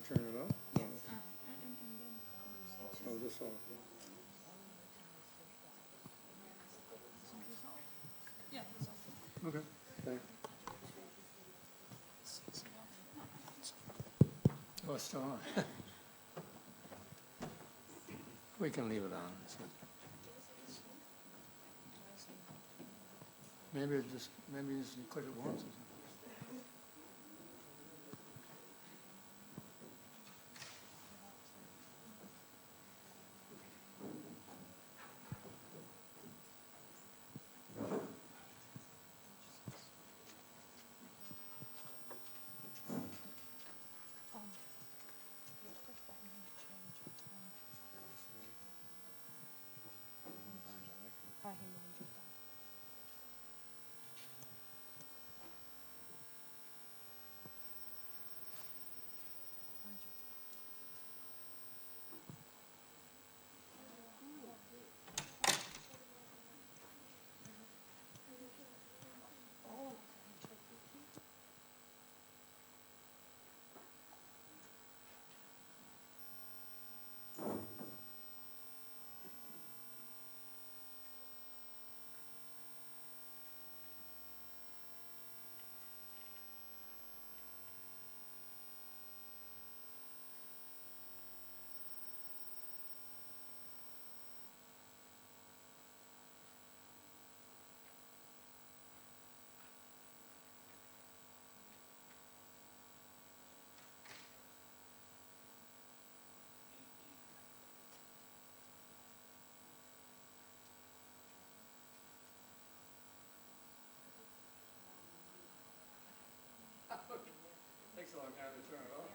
turn it up? Yes. Oh, this off. Yeah. Okay, thanks. Oh, it's still on. We can leave it on. Maybe you just click it once. Takes a long time to turn it off.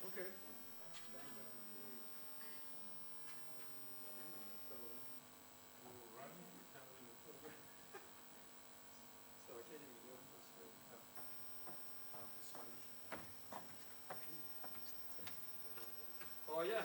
Okay. So I can't even go into this way. Oh, yeah.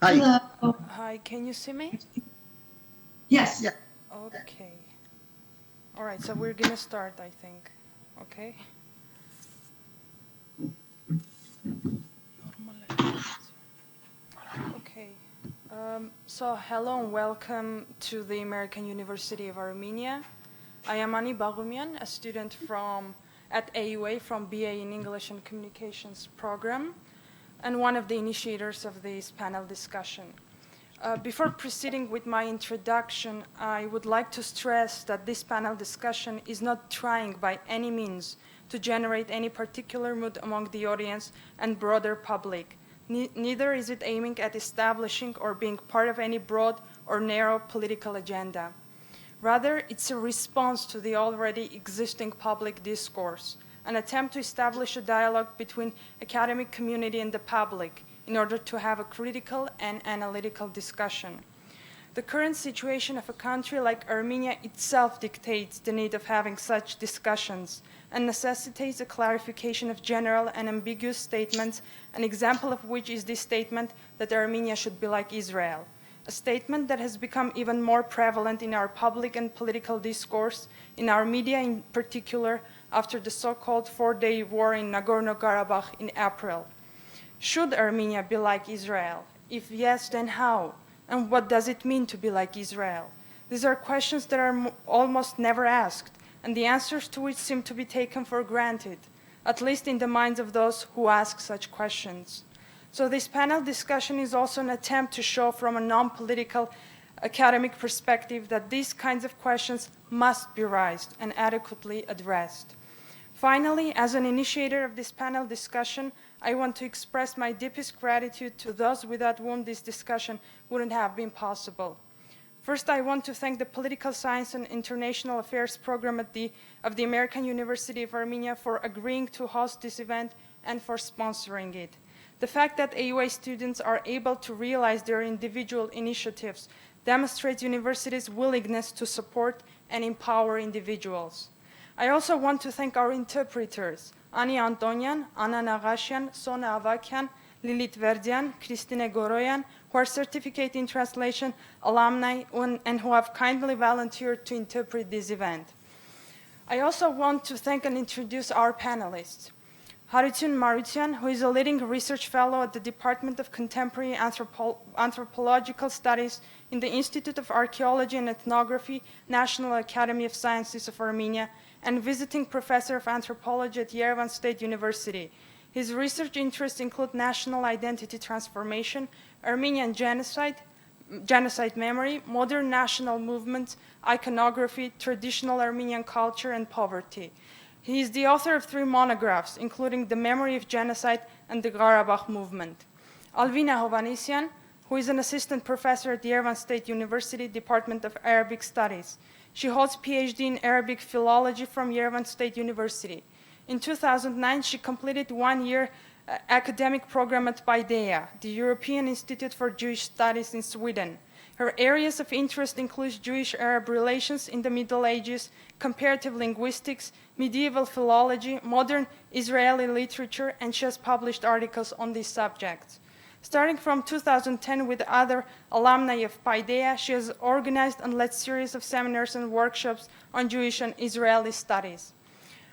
Hi. Hello. Hi, can you see me? Yes. Yeah. Okay. All right, so we're gonna start, I think. Okay. Okay. So hello and welcome to the American University of Armenia. I am Ani Bagumian, a student at AUA from BA in English and Communications program, and one of the initiators of this panel discussion. Before proceeding with my introduction, I would like to stress that this panel discussion is not trying by any means to generate any particular mood among the audience and broader public. Neither is it aiming at establishing or being part of any broad or narrow political agenda. Rather, it's a response to the already existing public discourse, an attempt to establish a dialogue between academic community and the public in order to have a critical and analytical discussion. The current situation of a country like Armenia itself dictates the need of having such discussions and necessitates a clarification of general and ambiguous statements, an example of which is this statement that Armenia should be like Israel, a statement that has become even more prevalent in our public and political discourse, in our media in particular, after the so-called four-day war in Nagorno-Karabakh in April. Should Armenia be like Israel? If yes, then how? And what does it mean to be like Israel? These are questions that are almost never asked, and the answers to which seem to be taken for granted, at least in the minds of those who ask such questions. So this panel discussion is also an attempt to show from a non-political academic perspective that these kinds of questions must be raised and adequately addressed. Finally, as an initiator of this panel discussion, I want to express my deepest gratitude to those without whom this discussion wouldn't have been possible. First, I want to thank the Political Science and International Affairs program of the American University of Armenia for agreeing to host this event and for sponsoring it. The fact that AUA students are able to realize their individual initiatives demonstrates university's willingness to support and empower individuals. I also want to thank our interpreters, Ani Antonian, Anna Nagashian, Sona Avakian, Lilith Verdian, Christine Goroyan, who are certificate in translation alumni and who have kindly volunteered to interpret this event. I also want to thank and introduce our panelists. Harutun Marutian, who is a leading research fellow at the Department of Contemporary Anthropological Studies in the Institute of Archaeology and Ethnography, National Academy of Sciences of Armenia, and visiting professor of anthropology at Yerevan State University. His research interests include national identity transformation, Armenian genocide memory, modern national movements, iconography, traditional Armenian culture, and poverty. He is the author of 3 monographs, including The Memory of Genocide and the Karabakh Movement. Alvina Hovanesyan, who is an assistant professor at Yerevan State University, Department of Arabic Studies. She holds PhD in Arabic Philology from Yerevan State University. In 2009, she completed 1-year academic program at Paideia, the European Institute for Jewish Studies in Sweden. Her areas of interest include Jewish-Arab relations in the Middle Ages, comparative linguistics, medieval philology, modern Israeli literature, and she has published articles on these subjects. Starting from 2010 with other alumni of Paideia, she has organized and led series of seminars and workshops on Jewish and Israeli studies.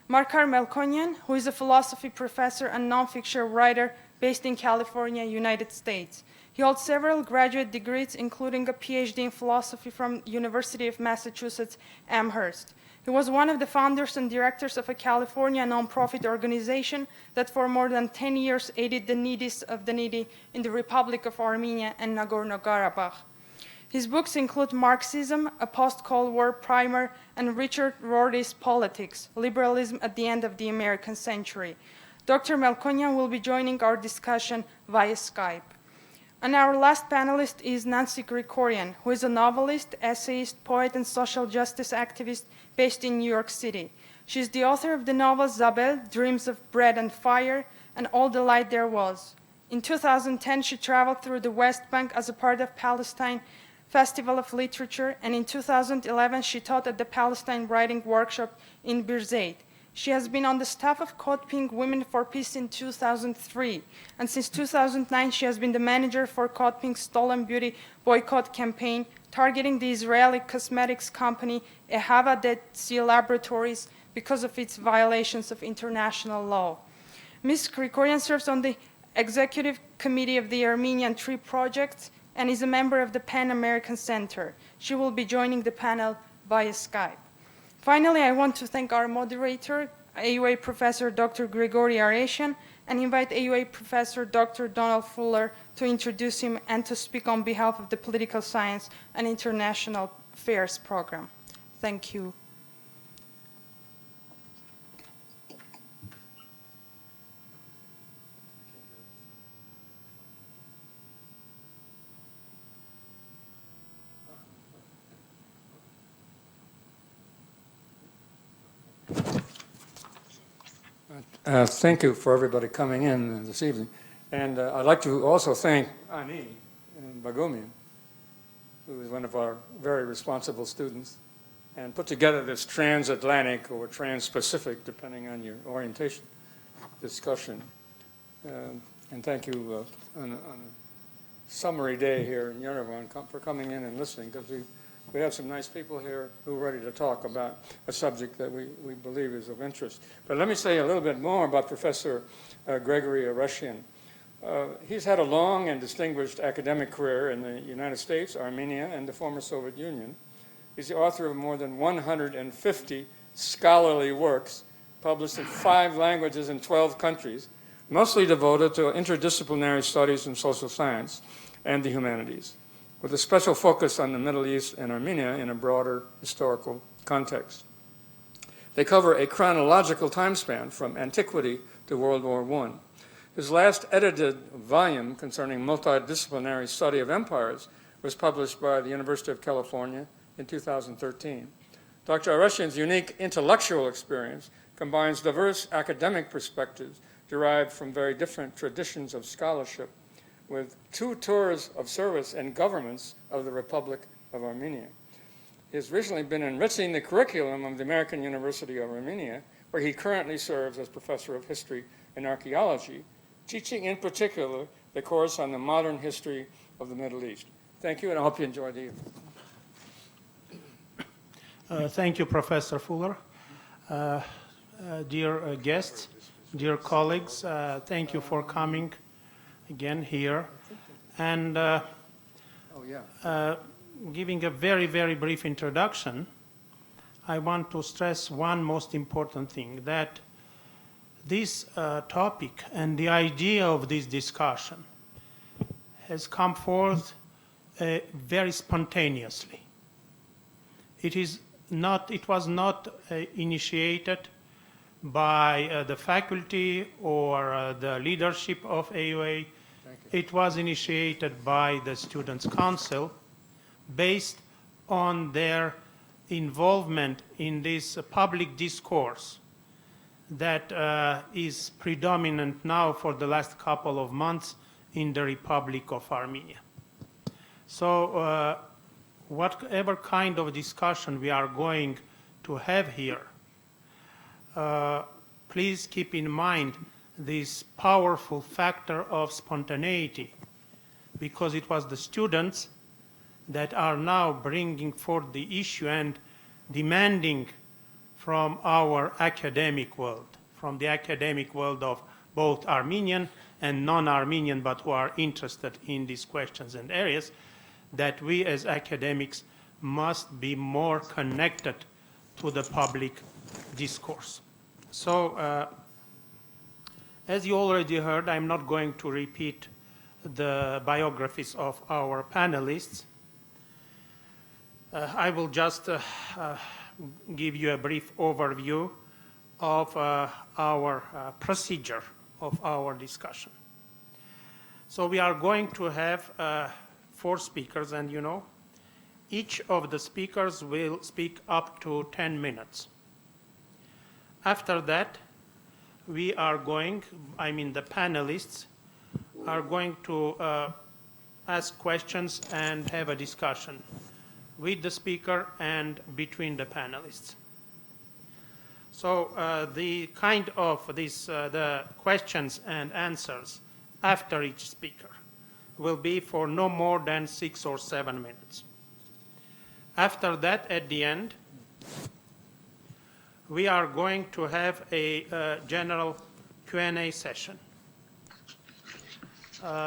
Markar Melkonian, who is a philosophy professor and nonfiction writer based in California, United States. He holds several graduate degrees, including a PhD in philosophy from University of Massachusetts, Amherst. He was one of the founders and directors of a California nonprofit organization that for more than 10 years aided the neediest of the needy in the Republic of Armenia and Nagorno-Karabakh. His books include Marxism, a post-Cold War primer, and Richard Rorty's Politics, Liberalism at the End of the American Century. Dr. Melkonian will be joining our discussion via Skype. And our last panelist is Nancy Grigorian, who is a novelist, essayist, poet, and social justice activist based in New York City. She is the author of the novel Zabel, Dreams of Bread and Fire, and All the Light There Was. In 2010, she traveled through the West Bank as a part of Palestine Festival of Literature, and in 2011, she taught at the Palestine Writing Workshop in Birzeit. She has been on the staff of Code Women for Peace in 2003, and since 2009 she has been the manager for Code Stolen Beauty boycott campaign targeting the Israeli cosmetics company Ehava Detzi Laboratories because of its violations of international law. Ms. Krikorian serves on the Executive Committee of the Armenian Tree Project and is a member of the Pan-American Center. She will be joining the panel via Skype. Finally, I want to thank our moderator, AUA Professor Dr. Grigory Areshan, and invite AUA Professor Dr. Donald Fuller to introduce him and to speak on behalf of the Political Science and International Affairs program. Thank you. Thank you for everybody coming in this evening. And I'd like to also thank Ani Bagumian, who is one of our very responsible students, and put together this transatlantic or trans-Pacific, depending on your orientation, discussion. And thank you on a summery day here in Yerevan for coming in and listening, because we have some nice people here who are ready to talk about a subject that we believe is of interest. But let me say a little bit more about Professor Gregory Areshan. He's had a long and distinguished academic career in the United States, Armenia, and the former Soviet Union. He's the author of more than 150 scholarly works published in 5 languages in 12 countries, mostly devoted to interdisciplinary studies in social science and the humanities, with a special focus on the Middle East and Armenia in a broader historical context. They cover a chronological time span from antiquity to World War I. His last edited volume concerning multidisciplinary study of empires was published by the University of California in 2013. Dr. Areshan's unique intellectual experience combines diverse academic perspectives derived from very different traditions of scholarship, with 2 tours of service in governments of the Republic of Armenia. He has recently been enriching the curriculum of the American University of Armenia, where he currently serves as professor of history and archaeology, teaching in particular the course on the modern history of the Middle East. Thank you, and I hope you enjoy the evening. Thank you, Professor Fuller. Dear guests, dear colleagues, thank you for coming again here, and giving a very, very brief introduction. I want to stress one most important thing, that this topic and the idea of this discussion has come forth very spontaneously. It was not initiated by the faculty or the leadership of AUA. It was initiated by the Students' Council based on their involvement in this public discourse that is predominant now for the last couple of months in the Republic of Armenia. So whatever kind of discussion we are going to have here, please keep in mind this powerful factor of spontaneity, because it was the students that are now bringing forth the issue and demanding from our academic world, from the academic world of both Armenian and non-Armenian, but who are interested in these questions and areas, that we as academics must be more connected to the public discourse. So, as you already heard, I'm not going to repeat the biographies of our panelists. I will just give you a brief overview of our procedure of our discussion. So we are going to have 4 speakers, and you know, each of the speakers will speak up to 10 minutes. After that, we are going, the panelists are going to ask questions and have a discussion with the speaker and between the panelists. So the kind of the questions and answers after each speaker will be for no more than 6 or 7 minutes. After that, at the end, we are going to have a general Q&A session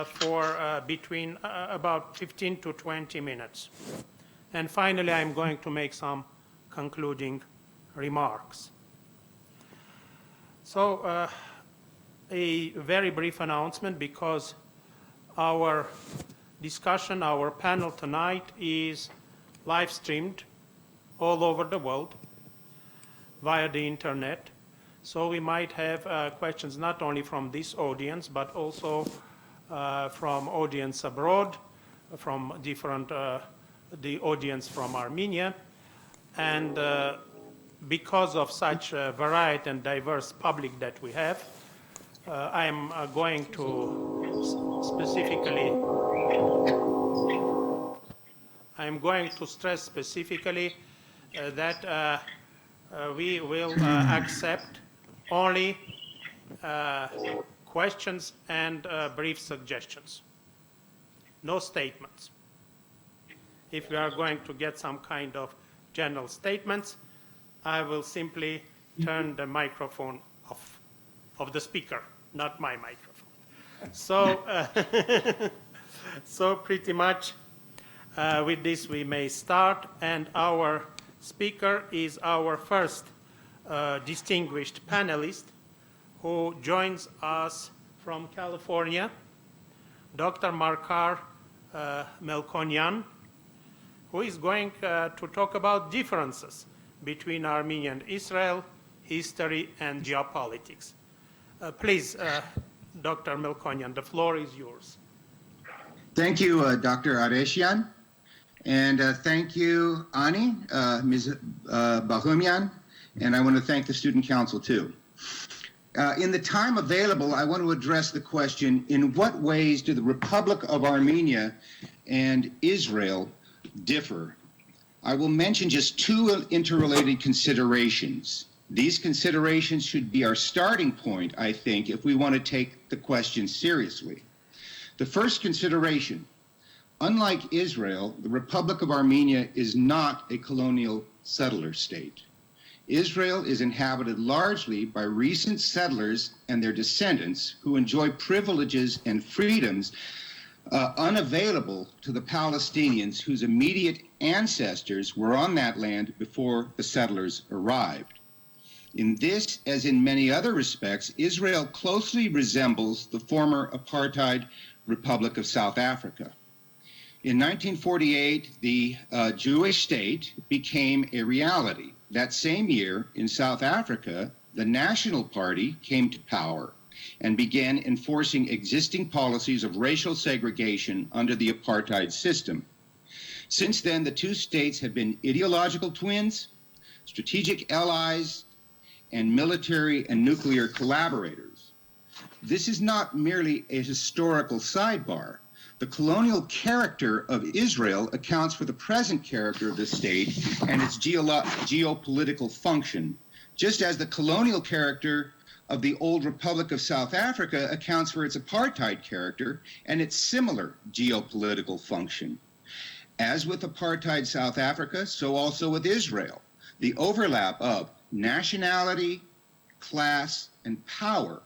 for between about 15 to 20 minutes. And finally, I'm going to make some concluding remarks. So a very brief announcement, because our discussion, our panel tonight is live streamed all over the world via the internet. So we might have questions not only from this audience, but also from audience abroad, from different, the audience from Armenia. And because of such a varied and diverse public that we have, I am going to stress specifically that we will accept only questions and brief suggestions, no statements. If we are going to get some kind of general statements, I will simply turn the microphone off of the speaker, not my microphone. So, so pretty much with this we may start, and our speaker is our first distinguished panelist who joins us from California, Dr. Markar Melkonyan, who is going to talk about differences between Armenia and Israel, history, and geopolitics. Please, Dr. Melkonyan, the floor is yours. Thank you, Dr. Areshian. And thank you, Ani, Ms. Bahumian, and I want to thank the Student Council too. In the time available, I want to address the question, in what ways do the Republic of Armenia and Israel differ? I will mention just two interrelated considerations. These considerations should be our starting point, I think, if we want to take the question seriously. The first consideration: unlike Israel, the Republic of Armenia is not a colonial settler state. Israel is inhabited largely by recent settlers and their descendants who enjoy privileges and freedoms unavailable to the Palestinians whose immediate ancestors were on that land before the settlers arrived. In this, as in many other respects, Israel closely resembles the former apartheid Republic of South Africa. In 1948, the Jewish state became a reality. That same year, in South Africa, the National Party came to power and began enforcing existing policies of racial segregation under the apartheid system. Since then, the two states have been ideological twins, strategic allies, and military and nuclear collaborators. This is not merely a historical sidebar. The colonial character of Israel accounts for the present character of the state and its geopolitical function, just as the colonial character of the old Republic of South Africa accounts for its apartheid character and its similar geopolitical function. As with apartheid South Africa, so also with Israel, the overlap of nationality, class, and power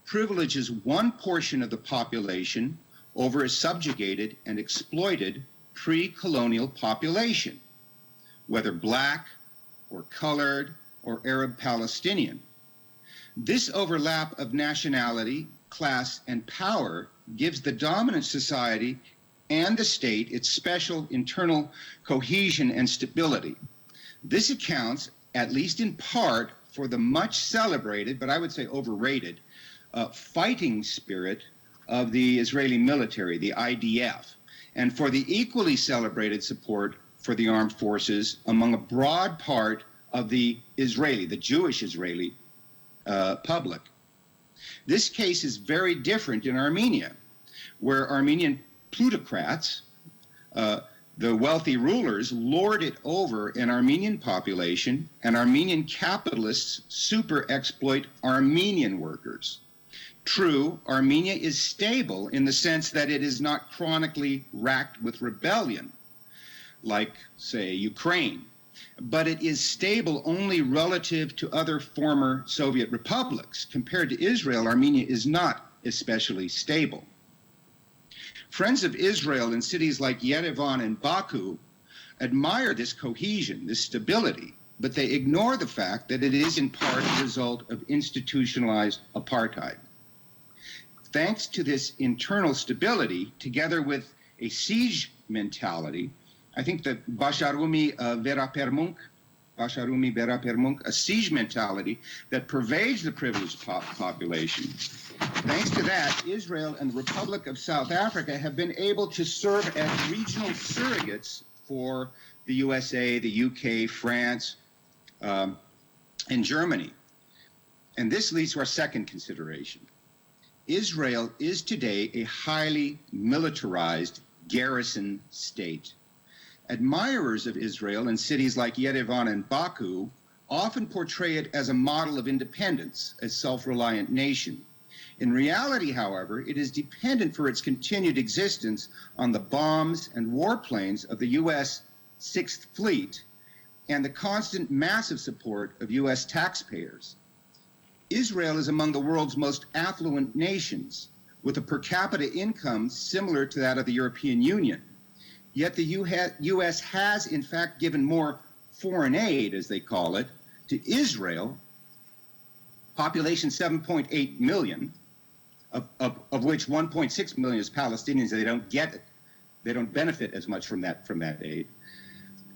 privileges one portion of the population over a subjugated and exploited pre-colonial population, whether black or colored or Arab Palestinian. This overlap of nationality, class, and power gives the dominant society and the state its special internal cohesion and stability. This accounts, at least in part, for the much celebrated, but I would say overrated, fighting spirit of the Israeli military, the IDF, and for the equally celebrated support for the armed forces among a broad part of the Jewish Israeli public. This case is very different in Armenia, where Armenian plutocrats The wealthy rulers lord it over an Armenian population, and Armenian capitalists super exploit Armenian workers. True, Armenia is stable in the sense that it is not chronically racked with rebellion, like, say, Ukraine. But it is stable only relative to other former Soviet republics. Compared to Israel, Armenia is not especially stable. Friends of Israel in cities like Yerevan and Baku admire this cohesion, this stability, but they ignore the fact that it is in part a result of institutionalized apartheid. Thanks to this internal stability, together with a siege mentality, I think that Basharumi Verapermunk, a siege mentality that pervades the privileged population. Thanks to that, Israel and the Republic of South Africa have been able to serve as regional surrogates for the USA, the UK, France, and Germany. And this leads to our second consideration. Israel is today a highly militarized garrison state. Admirers of Israel in cities like Yerevan and Baku often portray it as a model of independence, a self-reliant nation. In reality, however, it is dependent for its continued existence on the bombs and warplanes of the U.S. Sixth Fleet and the constant massive support of U.S. taxpayers. Israel is among the world's most affluent nations, with a per capita income similar to that of the European Union. Yet the U.S. has, in fact, given more foreign aid, as they call it, to Israel, population 7.8 million, of which 1.6 million is Palestinians. They don't get it. They don't benefit as much from that aid.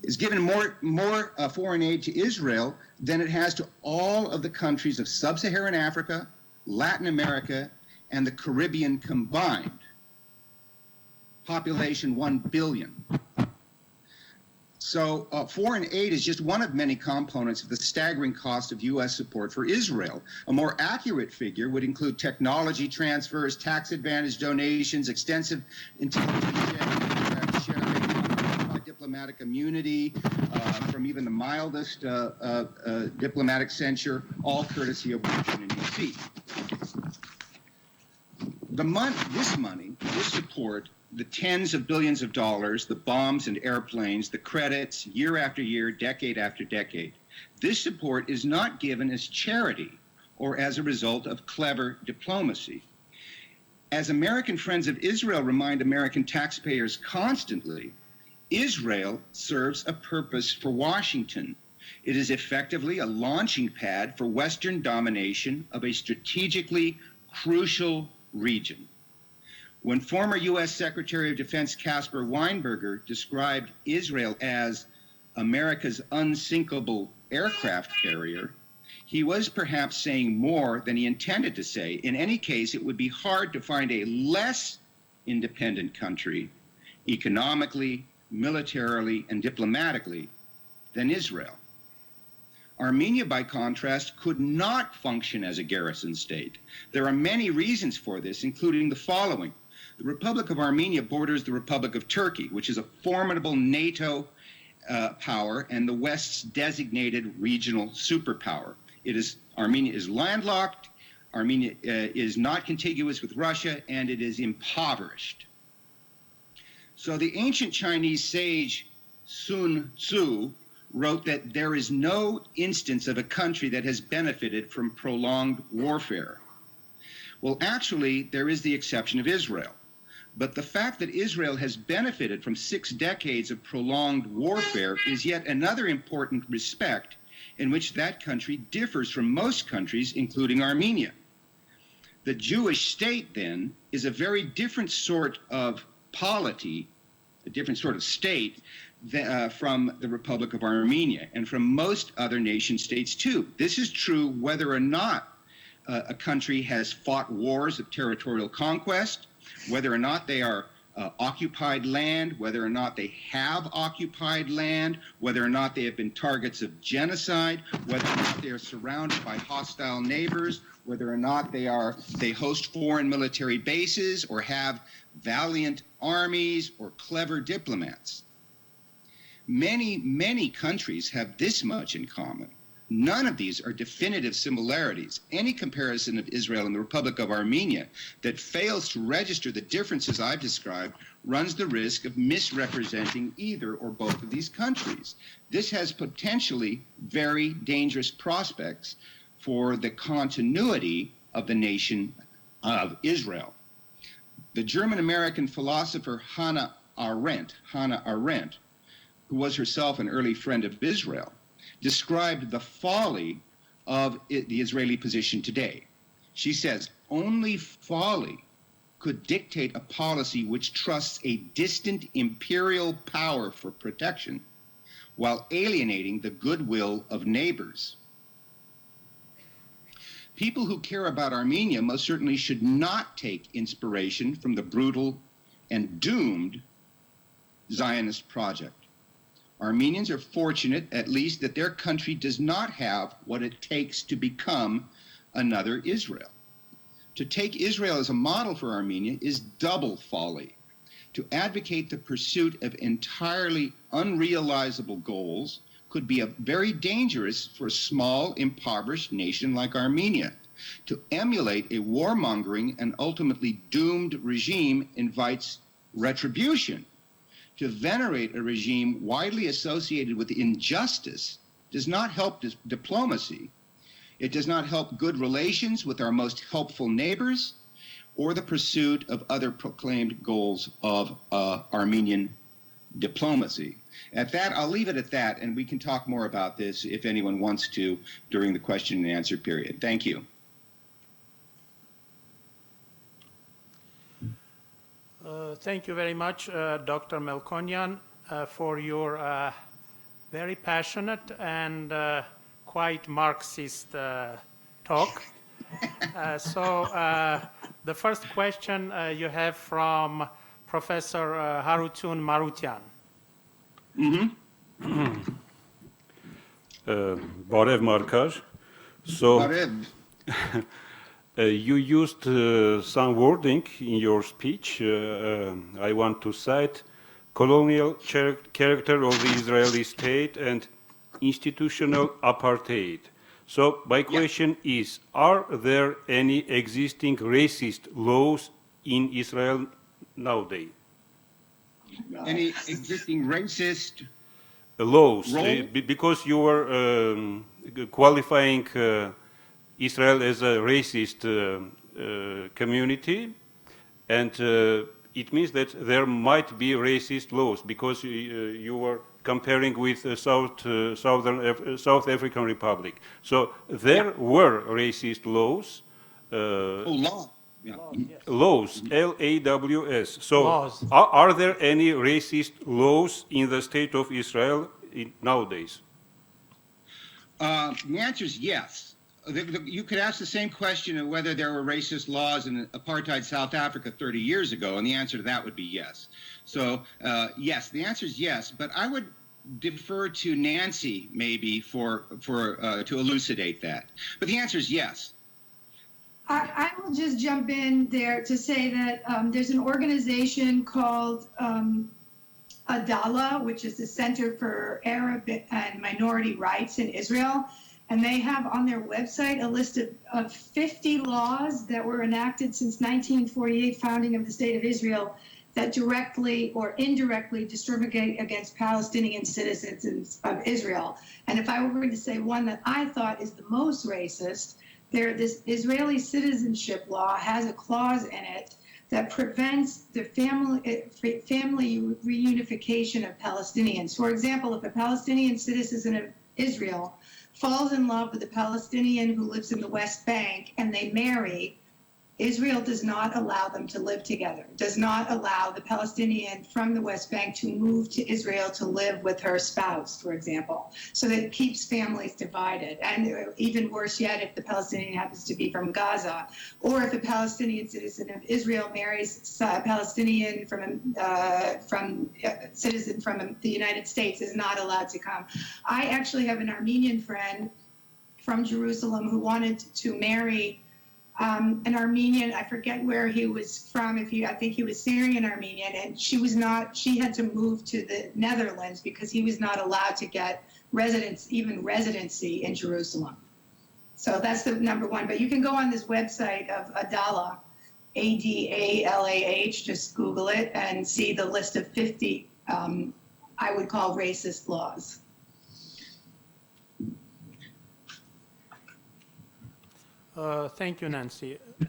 Is given more foreign aid to Israel than it has to all of the countries of sub-Saharan Africa, Latin America, and the Caribbean combined. Population 1 billion. So foreign aid is just one of many components of the staggering cost of U.S. support for Israel. A more accurate figure would include technology transfers, tax advantage donations, extensive intelligence sharing, diplomatic immunity from even the mildest diplomatic censure, all courtesy of Washington, D.C. This support, the tens of billions of dollars, the bombs and airplanes, the credits, year after year, decade after decade. This support is not given as charity or as a result of clever diplomacy. As American Friends of Israel remind American taxpayers constantly, Israel serves a purpose for Washington. It is effectively a launching pad for Western domination of a strategically crucial region. When former U.S. Secretary of Defense Caspar Weinberger described Israel as America's unsinkable aircraft carrier, he was perhaps saying more than he intended to say. In any case, it would be hard to find a less independent country, economically, militarily, and diplomatically, than Israel. Armenia, by contrast, could not function as a garrison state. There are many reasons for this, including the following. The Republic of Armenia borders the Republic of Turkey, which is a formidable NATO power and the West's designated regional superpower. Armenia is landlocked, Armenia is not contiguous with Russia, and it is impoverished. So the ancient Chinese sage Sun Tzu wrote that there is no instance of a country that has benefited from prolonged warfare. Well, actually, there is the exception of Israel. But the fact that Israel has benefited from 6 decades of prolonged warfare is yet another important respect in which that country differs from most countries, including Armenia. The Jewish state, then, is a very different sort of polity, a different sort of state from the Republic of Armenia and from most other nation states, too. This is true whether or not a country has fought wars of territorial conquest, whether or not they are occupied land, whether or not they have occupied land, whether or not they have been targets of genocide, whether or not they are surrounded by hostile neighbors, whether or not they host foreign military bases or have valiant armies or clever diplomats. Many countries have this much in common. None of these are definitive similarities. Any comparison of Israel and the Republic of Armenia that fails to register the differences I've described runs the risk of misrepresenting either or both of these countries. This has potentially very dangerous prospects for the continuity of the nation of Israel. The German-American philosopher Hannah Arendt, who was herself an early friend of Israel, described the folly of the Israeli position today. She says, only folly could dictate a policy which trusts a distant imperial power for protection while alienating the goodwill of neighbors. People who care about Armenia most certainly should not take inspiration from the brutal and doomed Zionist project. Armenians are fortunate, at least, that their country does not have what it takes to become another Israel. To take Israel as a model for Armenia is double folly. To advocate the pursuit of entirely unrealizable goals could be very dangerous for a small, impoverished nation like Armenia. To emulate a warmongering and ultimately doomed regime invites retribution. To venerate a regime widely associated with injustice does not help diplomacy. It does not help good relations with our most helpful neighbors or the pursuit of other proclaimed goals of Armenian diplomacy. At that, I'll leave it at that, and we can talk more about this if anyone wants to during the question and answer period. Thank you. Thank you very much, Dr. Melkonian, for your very passionate and quite Marxist talk. The first question you have from Professor Harutun Marutian. Բարև Մարգար. So you used some wording in your speech. I want to cite colonial character of the Israeli state and institutional apartheid. So my question is, are there any existing racist laws in Israel nowadays? Any existing racist Laws, because you were qualifying Israel as a racist community, and it means that there might be racist laws because you were comparing with South African Republic. So there were racist laws. law. Yeah. Laws, L-A-W-S. So Laws. Are there any racist laws in the state of Israel nowadays? The answer is yes. You could ask the same question of whether there were racist laws in apartheid South Africa 30 years ago, and the answer to that would be yes. So yes, the answer is yes, but I would defer to Nancy maybe to elucidate that. But the answer is yes. I will just jump in there to say that there's an organization called Adala, which is the Center for Arab and Minority Rights in Israel. And they have on their website a list of 50 laws that were enacted since 1948, founding of the State of Israel, that directly or indirectly discriminate against Palestinian citizens of Israel. And if I were going to say one that I thought is the most racist, this Israeli citizenship law has a clause in it that prevents the family reunification of Palestinians. For example, if a Palestinian citizen of Israel falls in love with a Palestinian who lives in the West Bank and they marry, Israel does not allow them to live together, does not allow the Palestinian from the West Bank to move to Israel to live with her spouse, for example. So that it keeps families divided. And even worse yet, if the Palestinian happens to be from Gaza, or if a Palestinian citizen of Israel marries a Palestinian citizen from the United States, is not allowed to come. I actually have an Armenian friend from Jerusalem who wanted to marry an Armenian. I forget where he was from. I think he was Syrian Armenian, and she had to move to the Netherlands because he was not allowed to get residency in Jerusalem. So that's the number one. But you can go on this website of Adalah, Adalah, just Google it and see the list of 50, I would call racist laws. Thank you, Nancy. Do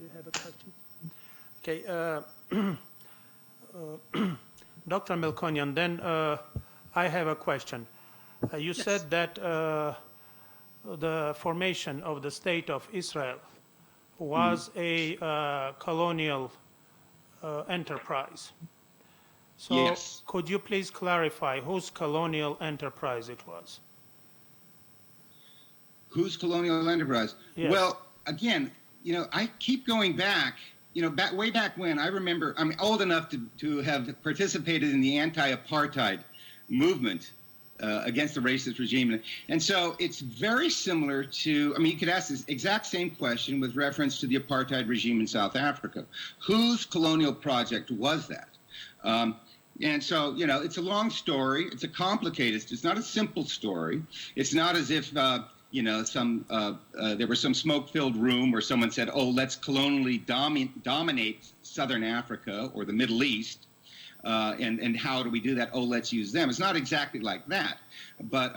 you have a question? Okay. Dr. Melkonian, then I have a question. You said that the formation of the State of Israel was a colonial enterprise. So Yes. could you please clarify whose colonial enterprise it was? Whose colonial enterprise? Yes. Well, again, I keep going back, way back when. I remember, I'm old enough to have participated in the anti-apartheid movement against the racist regime. And so it's very similar to, you could ask this exact same question with reference to the apartheid regime in South Africa. Whose colonial project was that? And so, it's a long story. It's a complicated, it's not a simple story. It's not as if, there was some smoke-filled room where someone said, oh, let's colonially dominate Southern Africa or the Middle East. And how do we do that? Oh, let's use them. It's not exactly like that. But,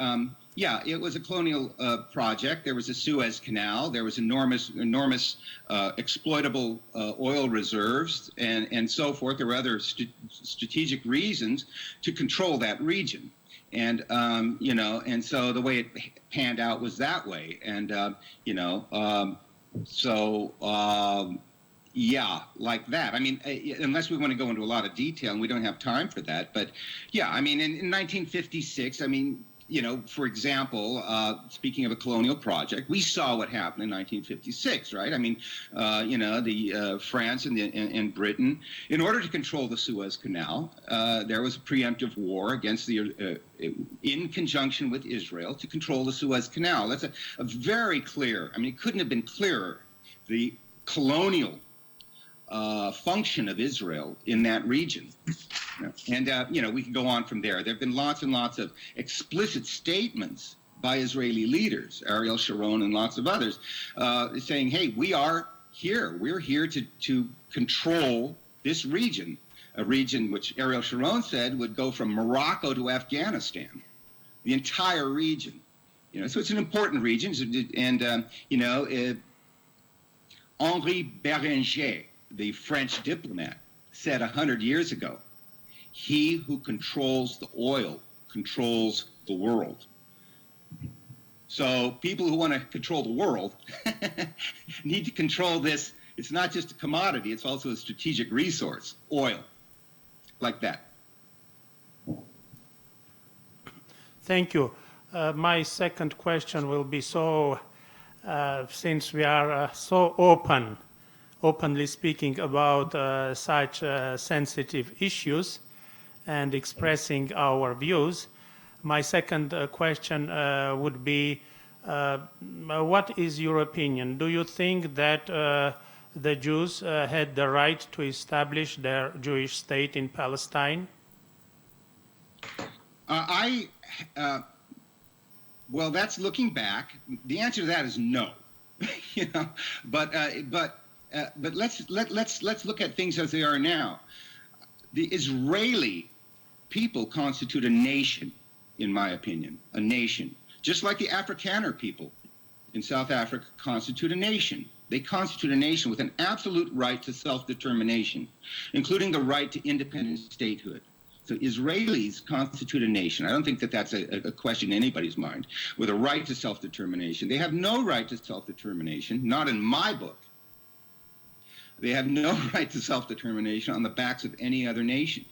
yeah, it was a colonial project. There was a Suez Canal. There was enormous exploitable oil reserves and so forth. There were other strategic reasons to control that region. And, and so the way it panned out was that way. And, yeah, like that. Unless we want to go into a lot of detail, and we don't have time for that. But, yeah, in 1956, for example, speaking of a colonial project, we saw what happened in 1956, right? France and Britain, in order to control the Suez Canal, there was a preemptive war against in conjunction with Israel to control the Suez Canal. That's a very clear, it couldn't have been clearer, the colonial function of Israel in that region. And, we can go on from there. There have been lots and lots of explicit statements by Israeli leaders, Ariel Sharon and lots of others, saying, hey, we are here. We're here to control this region, a region which Ariel Sharon said would go from Morocco to Afghanistan, the entire region. So it's an important region. And, Henri Bérenger, the French diplomat, said 100 years ago, he who controls the oil controls the world. So people who want to control the world need to control this. It's not just a commodity, it's also a strategic resource, oil, like that. Thank you. My second question will be since we are so openly speaking about such sensitive issues and expressing our views, my second question would be, what is your opinion? Do you think that the Jews had the right to establish their Jewish state in Palestine? Well, that's looking back. The answer to that is no. But let's look at things as they are now. The Israeli people constitute a nation, in my opinion, a nation, just like the Afrikaner people in South Africa constitute a nation. They constitute a nation with an absolute right to self-determination, including the right to independent statehood. So Israelis constitute a nation. I don't think that that's a question in anybody's mind, with a right to self-determination. They have no right to self-determination, not in my book. They have no right to self-determination on the backs of any other nation,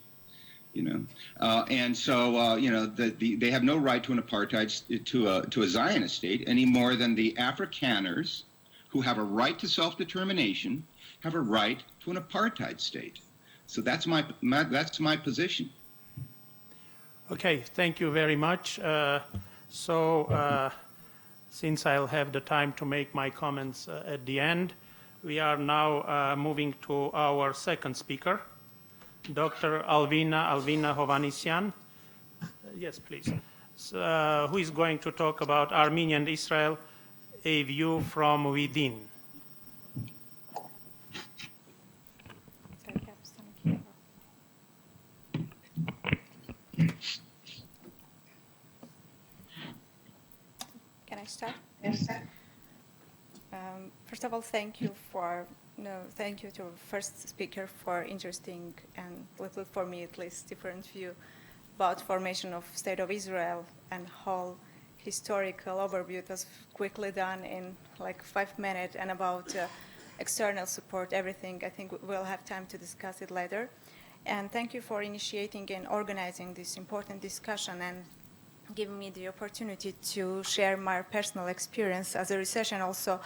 and so they have no right to an apartheid, to a Zionist state, any more than the Afrikaners, who have a right to self-determination, have a right to an apartheid state. So that's my position. Okay, thank you very much. since I'll have the time to make my comments at the end, we are now moving to our second speaker, Dr. Alvina Hovhannisyan. Yes, please. So, who is going to talk about Armenia and Israel, a view from within. Can I start? Yes. First of all, thank you to first speaker for interesting and little, for me at least, different view about formation of State of Israel and whole historical overview. It was quickly done in like 5 minutes, and about external support, everything. I think we'll have time to discuss it later. And thank you for initiating and organizing this important discussion and giving me the opportunity to share my personal experience as a researcher and also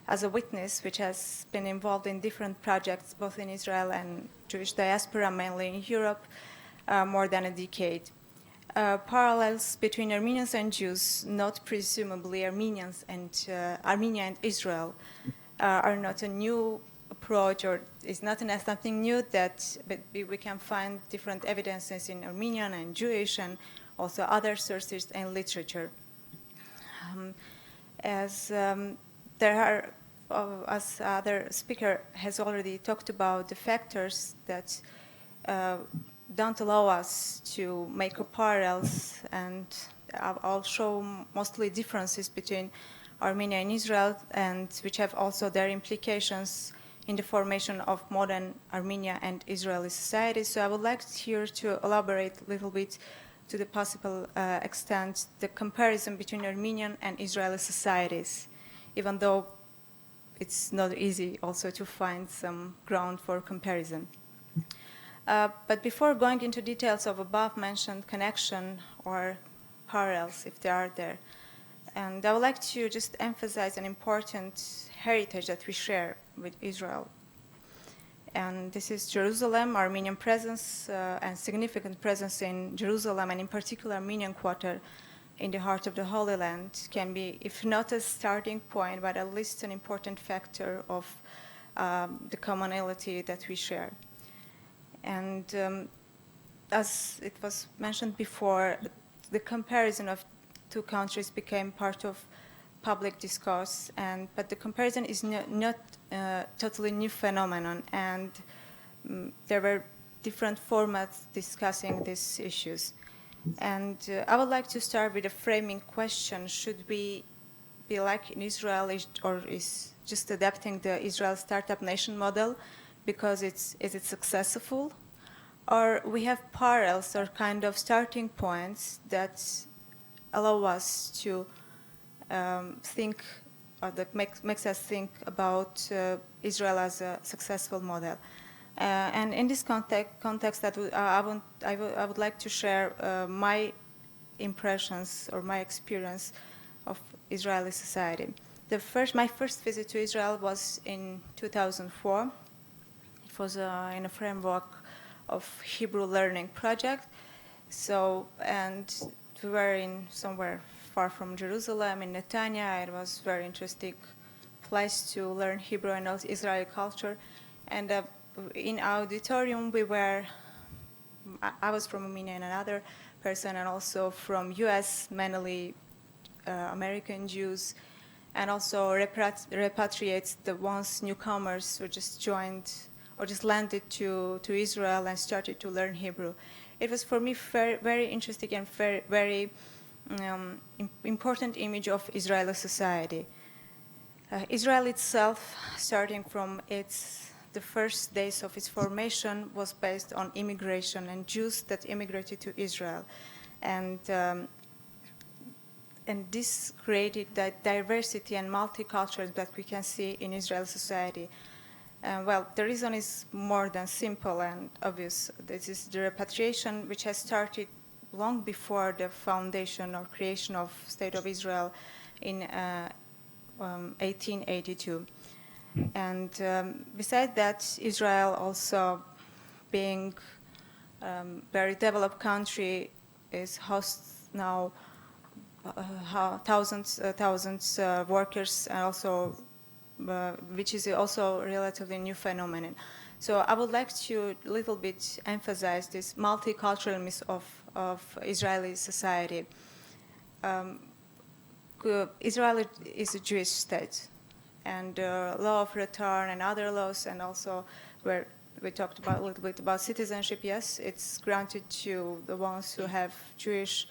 as a witness, which has been involved in different projects, both in Israel and Jewish diaspora, mainly in Europe, more than a decade. Parallels between Armenians and Jews, not presumably Armenians and Armenia and Israel, are not a new approach, or it's not something new that, but we can find different evidences in Armenian and Jewish and also other sources and literature. There are, as other speaker has already talked about, the factors that don't allow us to make parallels, and I'll show mostly differences between Armenia and Israel, and which have also their implications in the formation of modern Armenia and Israeli society. So I would like here to elaborate a little bit to the possible extent the comparison between Armenian and Israeli societies, even though it's not easy also to find some ground for comparison. But before going into details of above-mentioned connection or parallels, if they are there, and I would like to just emphasize an important heritage that we share with Israel. And this is Jerusalem, Armenian presence and significant presence in Jerusalem, and in particular Armenian quarter in the heart of the Holy Land can be, if not a starting point, but at least an important factor of the commonality that we share. And as it was mentioned before, the comparison of two countries became part of public discourse, but the comparison is not totally new phenomenon, and there were different formats discussing these issues. And I would like to start with a framing question: should we be like in Israel, or is just adapting the Israel startup nation model because is it successful, or we have parallels or kind of starting points that allow us to think, or that makes us think about Israel as a successful model. And in this context, I would like to share my impressions or my experience of Israeli society. My first visit to Israel was in 2004. It was in a framework of Hebrew learning project. And we were in somewhere far from Jerusalem, in Netanya. It was a very interesting place to learn Hebrew and also Israeli culture. And in our auditorium, I was from Armenia and another person, and also from US, mainly American Jews, and also repatriates, the once newcomers who just joined or just landed to Israel and started to learn Hebrew. It was for me very interesting and very important image of Israeli society. Israel itself, starting from the first days of its formation, was based on immigration and Jews that immigrated to Israel, and this created that diversity and multicultural that we can see in Israeli society. Well, the reason is more than simple and obvious. This is the repatriation, which has started long before the foundation or creation of State of Israel in 1882. And besides that, Israel also, being very developed country, is hosts now thousands workers, and also which is also a relatively new phenomenon. So I would like to a little bit emphasize this multiculturalism of Israeli society. Israel is a Jewish state, and law of return and other laws, and also where we talked about a little bit about citizenship. Yes, it's granted to the ones who have Jewish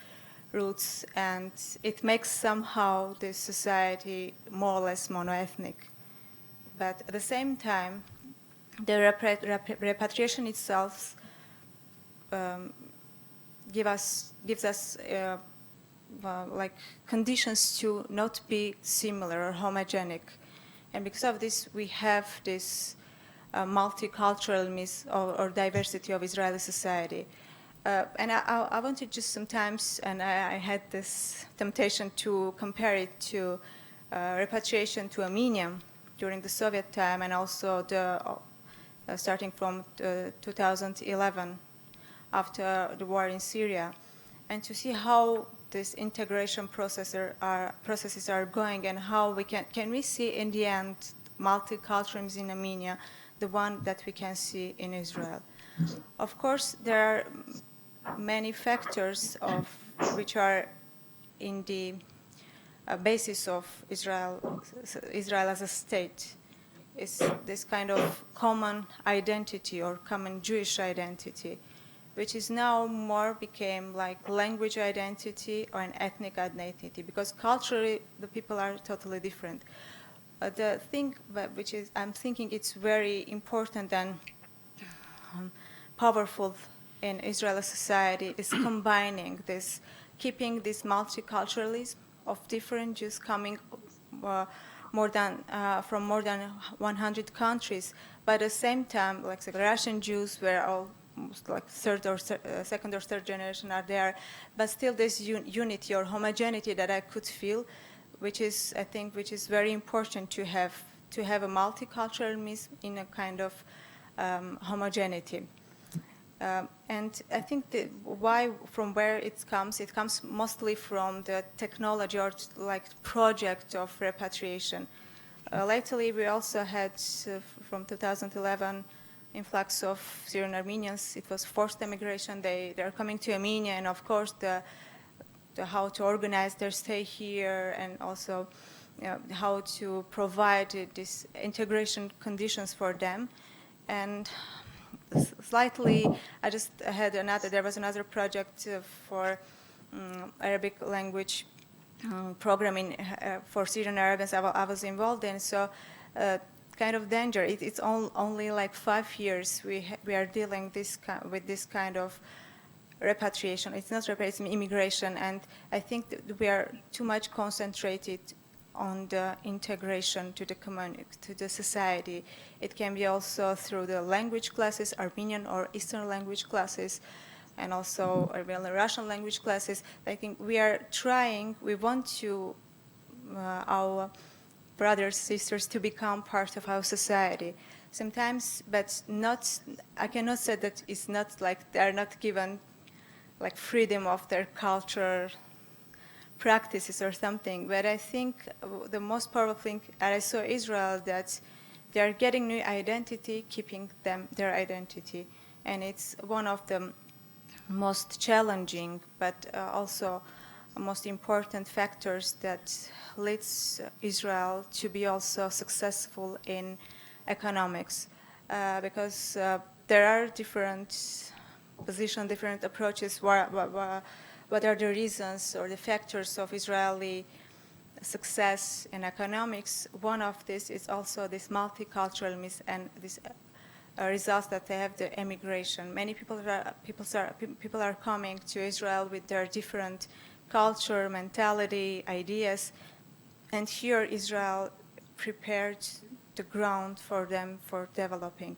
roots, and it makes somehow this society more or less monoethnic. But at the same time, the repatriation itself gives us like conditions to not be similar or homogenic, and because of this, we have this multiculturalism or diversity of Israeli society. And I wanted just sometimes, and I had this temptation to compare it to repatriation to Armenia during the Soviet time, and also starting from 2011 after the war in Syria, and to see how this integration processes are going, and how we can we see in the end multiculturalism in Armenia, the one that we can see in Israel. Of course, there are many factors which are in the basis of Israel as a state. Is this kind of common identity or common Jewish identity, which is now more became like language identity or an ethnic identity, because culturally the people are totally different. The thing which is I'm thinking it's very important and powerful in Israeli society is combining this, keeping this multiculturalism of different Jews coming from more than 100 countries, but at the same time, like the Russian Jews were almost like second or third generation are there, but still this unity or homogeneity that I could feel, which is, I think, which is very important to have a multiculturalism in a kind of homogeneity. And I think from where it comes mostly from the technology or like project of repatriation. Lately, we also had from 2011 influx of Syrian Armenians. It was forced immigration. They are coming to Armenia, and of course the how to organize their stay here, and also how to provide these integration conditions for them. And slightly, I just had there was another project for Arabic language programming for Syrian Arabs I was involved in. So kind of danger. It's only like 5 years we are dealing with this kind of repatriation. It's not repatriation, immigration, and I think that we are too much concentrated on the integration to the community, to the society. It can be also through the language classes, Armenian or Eastern language classes, and also Russian language classes. I think we are trying, we want to, our brothers, sisters to become part of our society. Sometimes, but not, I cannot say that it's not like they are not given like freedom of their culture, practices or something, but I think the most powerful thing, and I saw Israel, that they are getting new identity, keeping their identity, and it's one of the most challenging, but also most important factors that leads Israel to be also successful in economics, because there are different positions, different approaches. What are the reasons or the factors of Israeli success in economics? One of this is also this multiculturalism and this results that they have the immigration. Many people are coming to Israel with their different culture, mentality, ideas, and here Israel prepared the ground for them for developing.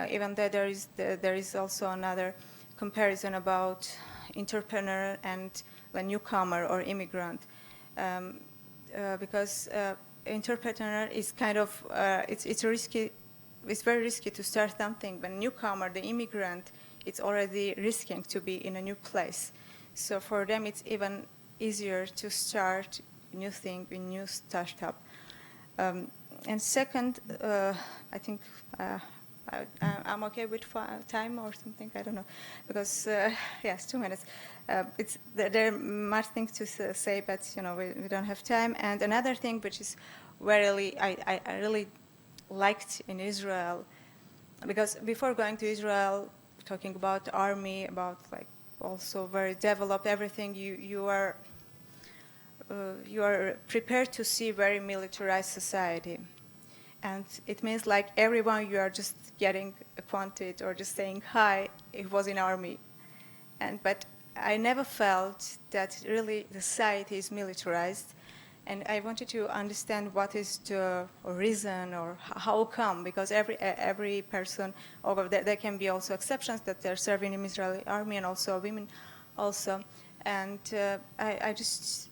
Even though there is also another comparison about entrepreneur and a newcomer or immigrant, because entrepreneur is kind of it's risky. It's very risky to start something. But newcomer, the immigrant, it's already risking to be in a new place. So for them, it's even easier to start a new thing, a new startup. And second, I think I'm okay with time or something. I don't know, because yes, 2 minutes. There are much things to say, but we don't have time. And another thing, which is really I really liked in Israel, because before going to Israel, talking about army, about like also very developed everything, you are prepared to see very militarized society. And it means like everyone you are just getting acquainted or just saying hi, it was in army. But I never felt that really the society is militarized. And I wanted to understand what is the reason or how come, because every person, or there can be also exceptions that they're serving in the Israeli army and also women also. And I just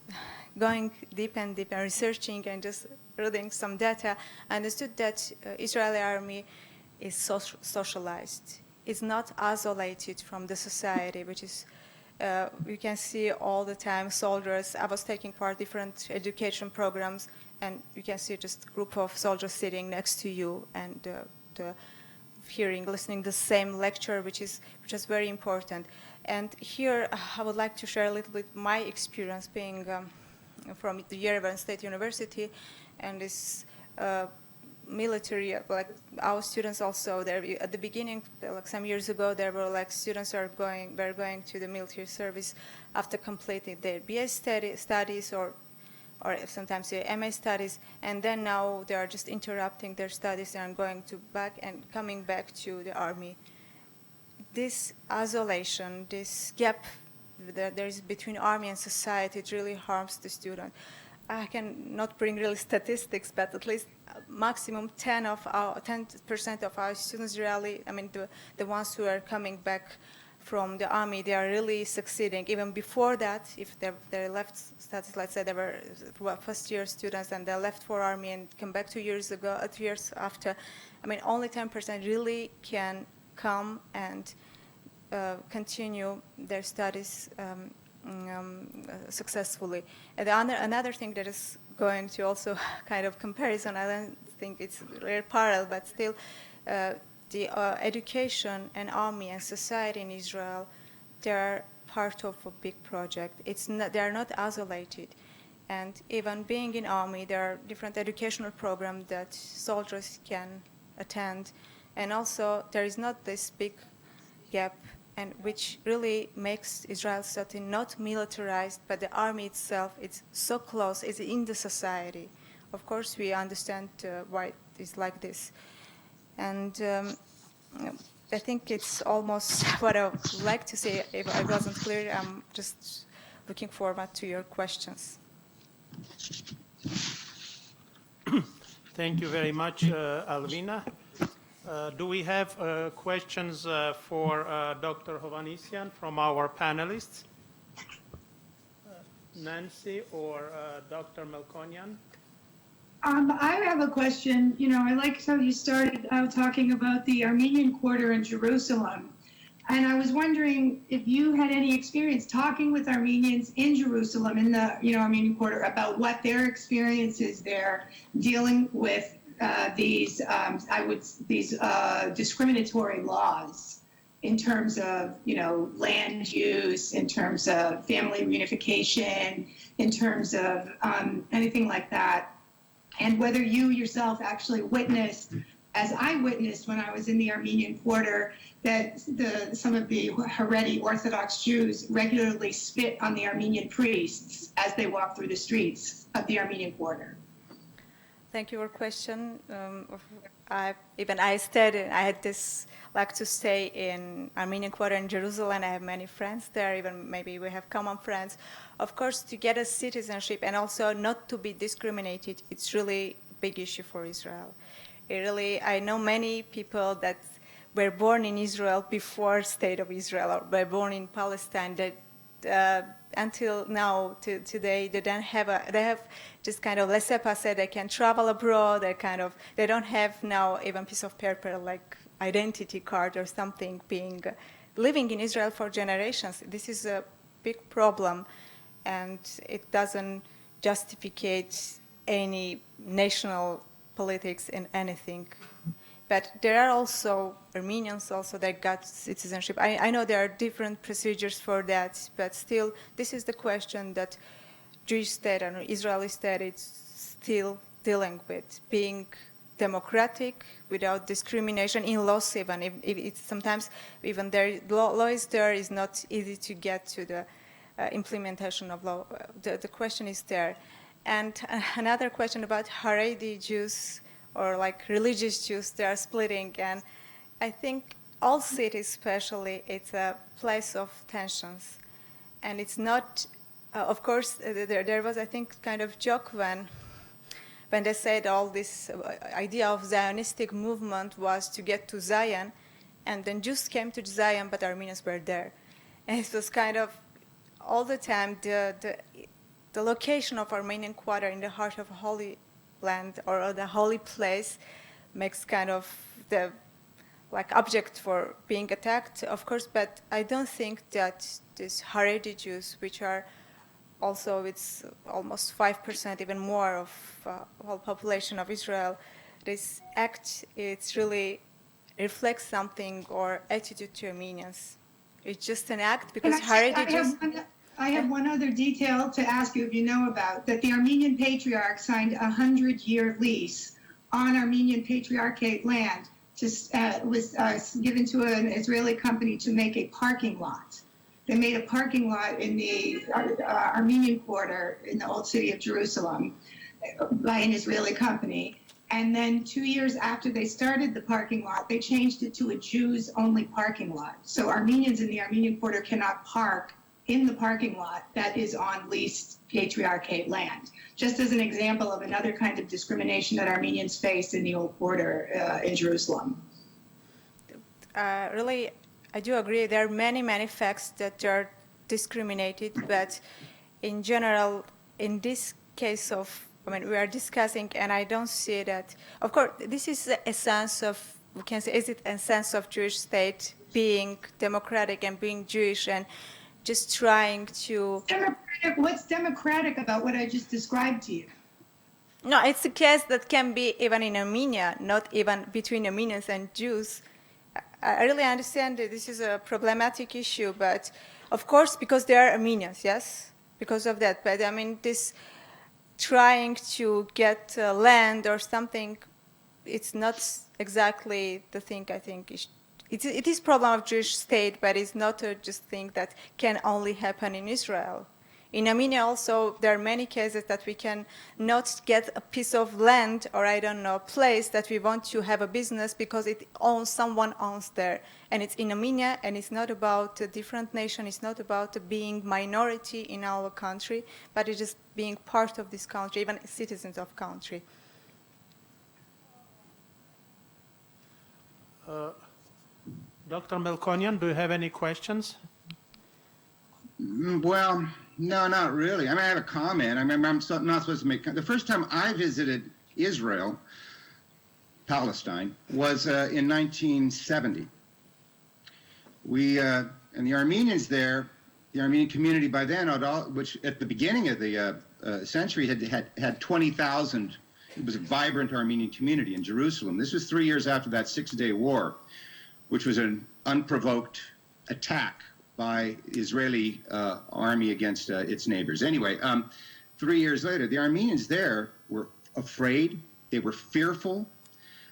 going deep and researching and just reading some data, I understood that Israeli army is socialized. It's not isolated from the society, which is you can see all the time soldiers. I was taking part in different education programs, and you can see just a group of soldiers sitting next to you and listening the same lecture, which is very important. And here I would like to share a little bit my experience being from the Yerevan State University, and this military, like our students also there at the beginning, like some years ago, there were like students were going to the military service after completing their BS studies or sometimes their MA studies, and then now they are just interrupting their studies and coming back to the army. This isolation, this gap that there is between army and society, it really harms the student. I can not bring really statistics, but at least maximum 10% of our students really, I mean, the ones who are coming back from the army, they are really succeeding. Even before that, if they left status, let's say they were first-year students and they left for army and come back 2 years after, I mean, only 10% really can come and continue their studies successfully. And another thing that is going to also kind of comparison, I don't think it's very parallel, but still the education and army and society in Israel, they're part of a big project. They're not isolated. And even being in army, there are different educational programs that soldiers can attend. And also there is not this big gap, and which really makes Israel society not militarized, but the army itself, it's so close, it's in the society. Of course, we understand why it's like this. And I think it's almost what I would like to say. If I wasn't clear, I'm just looking forward to your questions. Thank you very much, Alvina. Do we have questions for Dr. Hovhannisyan from our panelists? Nancy or Dr. Melkonian? I have a question. I liked how you started out talking about the Armenian Quarter in Jerusalem. And I was wondering if you had any experience talking with Armenians in Jerusalem, in the Armenian Quarter, about what their experience is there dealing with these discriminatory laws in terms of land use, in terms of family reunification, in terms of anything like that, and whether you yourself actually witnessed, as I witnessed when I was in the Armenian Quarter, that some of the Haredi Orthodox Jews regularly spit on the Armenian priests as they walk through the streets of the Armenian Quarter. Thank you for your question. I had this like to stay in Armenian Quarter in Jerusalem. I have many friends there, even maybe we have common friends. Of course, to get a citizenship and also not to be discriminated, it's really a big issue for Israel. I know many people that were born in Israel before State of Israel, or were born in Palestine, that until now, today, they have just kind of laissez-passer. They can travel abroad. They don't have now even piece of paper like identity card or something. Living in Israel for generations, this is a big problem, and it doesn't justify any national politics in anything. But there are also Armenians also that got citizenship. I know there are different procedures for that, but still, this is the question that Jewish state and Israeli state is still dealing with, being democratic without discrimination in laws even. If it's sometimes even there, law is there, is not easy to get to the implementation of law. The question is there. And another question about Haredi Jews, or like religious Jews, they are splitting, and I think all cities especially, it's a place of tensions. And it's not, of course, there was, I think, kind of joke when they said all this idea of Zionistic movement was to get to Zion, and then Jews came to Zion, but Armenians were there. And it was kind of, all the time, the location of Armenian Quarter in the heart of Holy Land or the holy place makes kind of the like object for being attacked, of course, but I don't think that these Haredi Jews, which are also, it's almost 5%, even more of whole population of Israel, this act, it really reflects something or attitude to Armenians. It's just an act because Haredi Jews... I have one other detail to ask you if you know about, that the Armenian Patriarch signed a 100-year lease on Armenian Patriarchate land, was given to an Israeli company to make a parking lot. They made a parking lot in the Armenian Quarter in the old city of Jerusalem by an Israeli company. And then 2 years after they started the parking lot, they changed it to a Jews-only parking lot. So Armenians in the Armenian Quarter cannot park in the parking lot that is on leased Patriarchate land, just as an example of another kind of discrimination that Armenians face in the old quarter in Jerusalem. Really, I do agree. There are many facts that are discriminated, but in general, in this case of, I mean, we are discussing, and I don't see that. Of course, this is a sense of, we can say, is it a sense of Jewish state being democratic and being Jewish and just trying to... What's democratic about what I just described to you? No, it's a case that can be even in Armenia, not even between Armenians and Jews. I really understand that this is a problematic issue, but of course, because they are Armenians, yes, because of that. But I mean, this trying to get land or something, it's not exactly the thing I think is. It is problem of Jewish state, but it's not a just thing that can only happen in Israel. In Armenia also, there are many cases that we can not get a piece of land or, I don't know, place that we want to have a business because someone owns there. And it's in Armenia, and it's not about a different nation, it's not about being minority in our country, but it's just being part of this country, even citizens of country. Dr. Melkonian, do you have any questions? Well, no, not really. I mean, I have a comment. I mean, I'm not supposed to make. The first time I visited Israel, Palestine, was in 1970. And the Armenians there, the Armenian community by then, which at the beginning of the century had 20,000. It was a vibrant Armenian community in Jerusalem. This was 3 years after that Six-Day War, which was an unprovoked attack by Israeli army against its neighbors. Anyway, 3 years later, the Armenians there were afraid. They were fearful.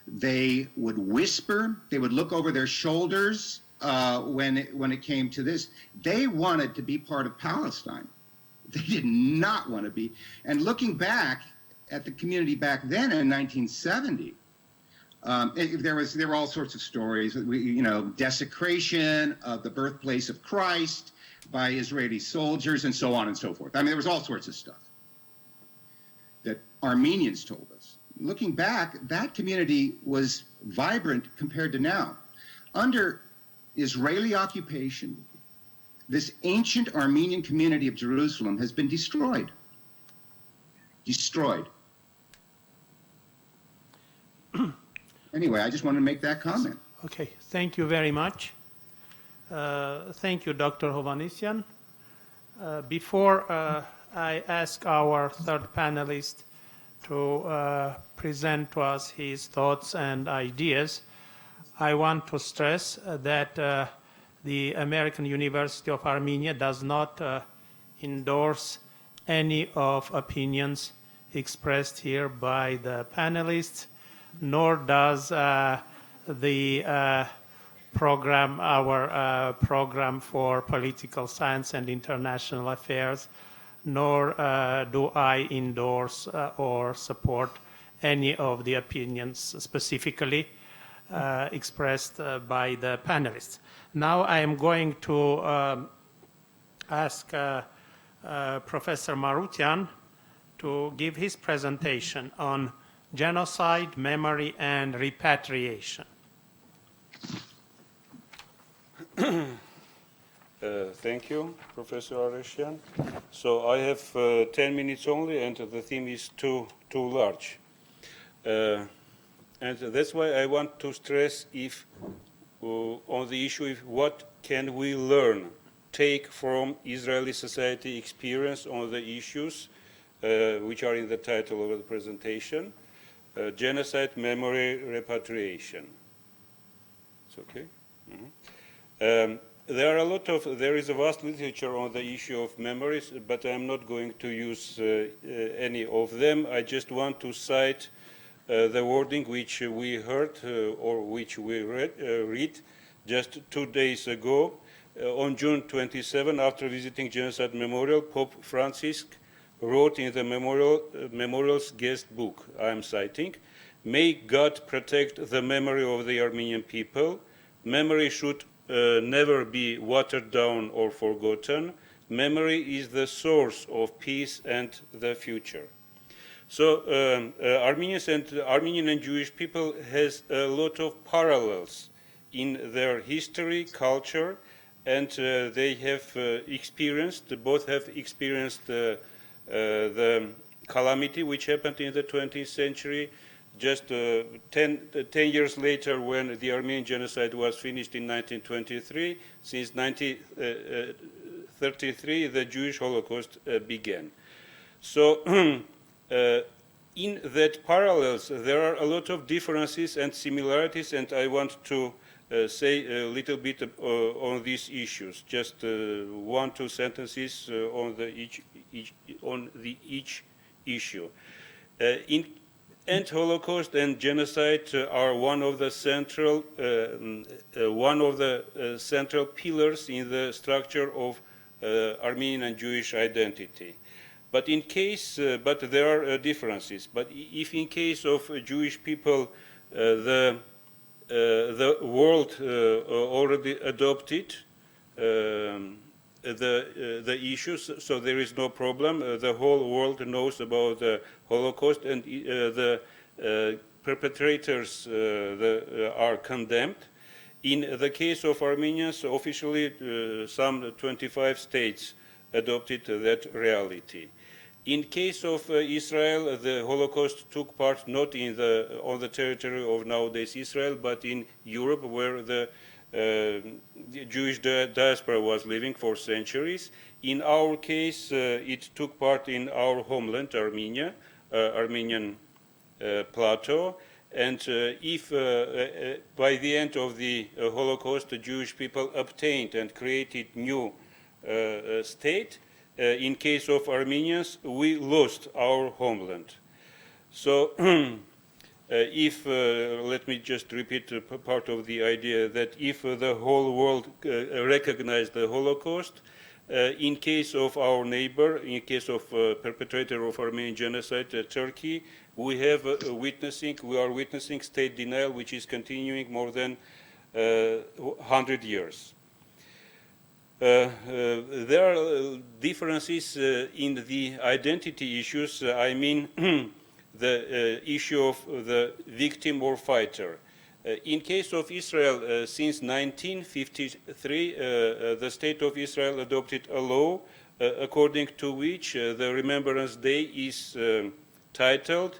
They would whisper. They would look over their shoulders when it came to this. They wanted to be part of Palestine. They did not want to be. And looking back at the community back then in 1970, there were all sorts of stories, desecration of the birthplace of Christ by Israeli soldiers and so on and so forth. I mean, there was all sorts of stuff that Armenians told us. Looking back, that community was vibrant compared to now. Under Israeli occupation, this ancient Armenian community of Jerusalem has been destroyed. Destroyed. Anyway, I just wanted to make that comment. Okay, thank you very much. Thank you, Dr. Hovhannisyan. Before I ask our third panelist to present to us his thoughts and ideas, I want to stress that the American University of Armenia does not endorse any of opinions expressed here by the panelists, nor does the program, our program for political science and international affairs, nor do I endorse or support any of the opinions specifically expressed by the panelists. Now I am going to ask Professor Marutian to give his presentation on genocide, memory, and repatriation. Thank you, Professor Areshian. So I have 10 minutes only, and the theme is too large. And that's why I want to stress on the issue of what can we learn, take from Israeli society experience on the issues which are in the title of the presentation, genocide, memory, repatriation. It's okay? Mm-hmm. There is a vast literature on the issue of memories, but I'm not going to use any of them. I just want to cite the wording which we heard or which we read just 2 days ago. On June 27, after visiting Genocide Memorial, Pope Francis wrote in the memorial's guest book, I am citing, "May God protect the memory of the Armenian people. Memory should never be watered down or forgotten. Memory is the source of peace and the future." So Armenian and Jewish people has a lot of parallels in their history, culture, and they have both have experienced the calamity which happened in the 20th century. Just 10 years later, when the Armenian genocide was finished in 1923, since 1933, the Jewish Holocaust began. So in that parallels, there are a lot of differences and similarities, and I want to say a little bit on these issues. Just 1-2 sentences on each issue. Holocaust and genocide are one of the central pillars in the structure of Armenian and Jewish identity. But there are differences. But if in case of Jewish people, the world already adopted the issues, so there is no problem. The whole world knows about the Holocaust, and the perpetrators are condemned. In the case of Armenians, officially some 25 states adopted that reality. In case of Israel, the Holocaust took part not on the territory of nowadays Israel, but in Europe, where the Jewish diaspora was living for centuries. In our case, it took part in our homeland, Armenia, Armenian plateau. And if by the end of the Holocaust, the Jewish people obtained and created new state, in case of Armenians, we lost our homeland. So let me just repeat part of the idea that if the whole world recognized the Holocaust, in case of our neighbor, in case of perpetrator of Armenian genocide, Turkey, we are witnessing state denial, which is continuing more than 100 years. There are differences in the identity issues. I mean, the issue of the victim or fighter. In case of Israel, since 1953, the State of Israel adopted a law according to which the Remembrance Day is titled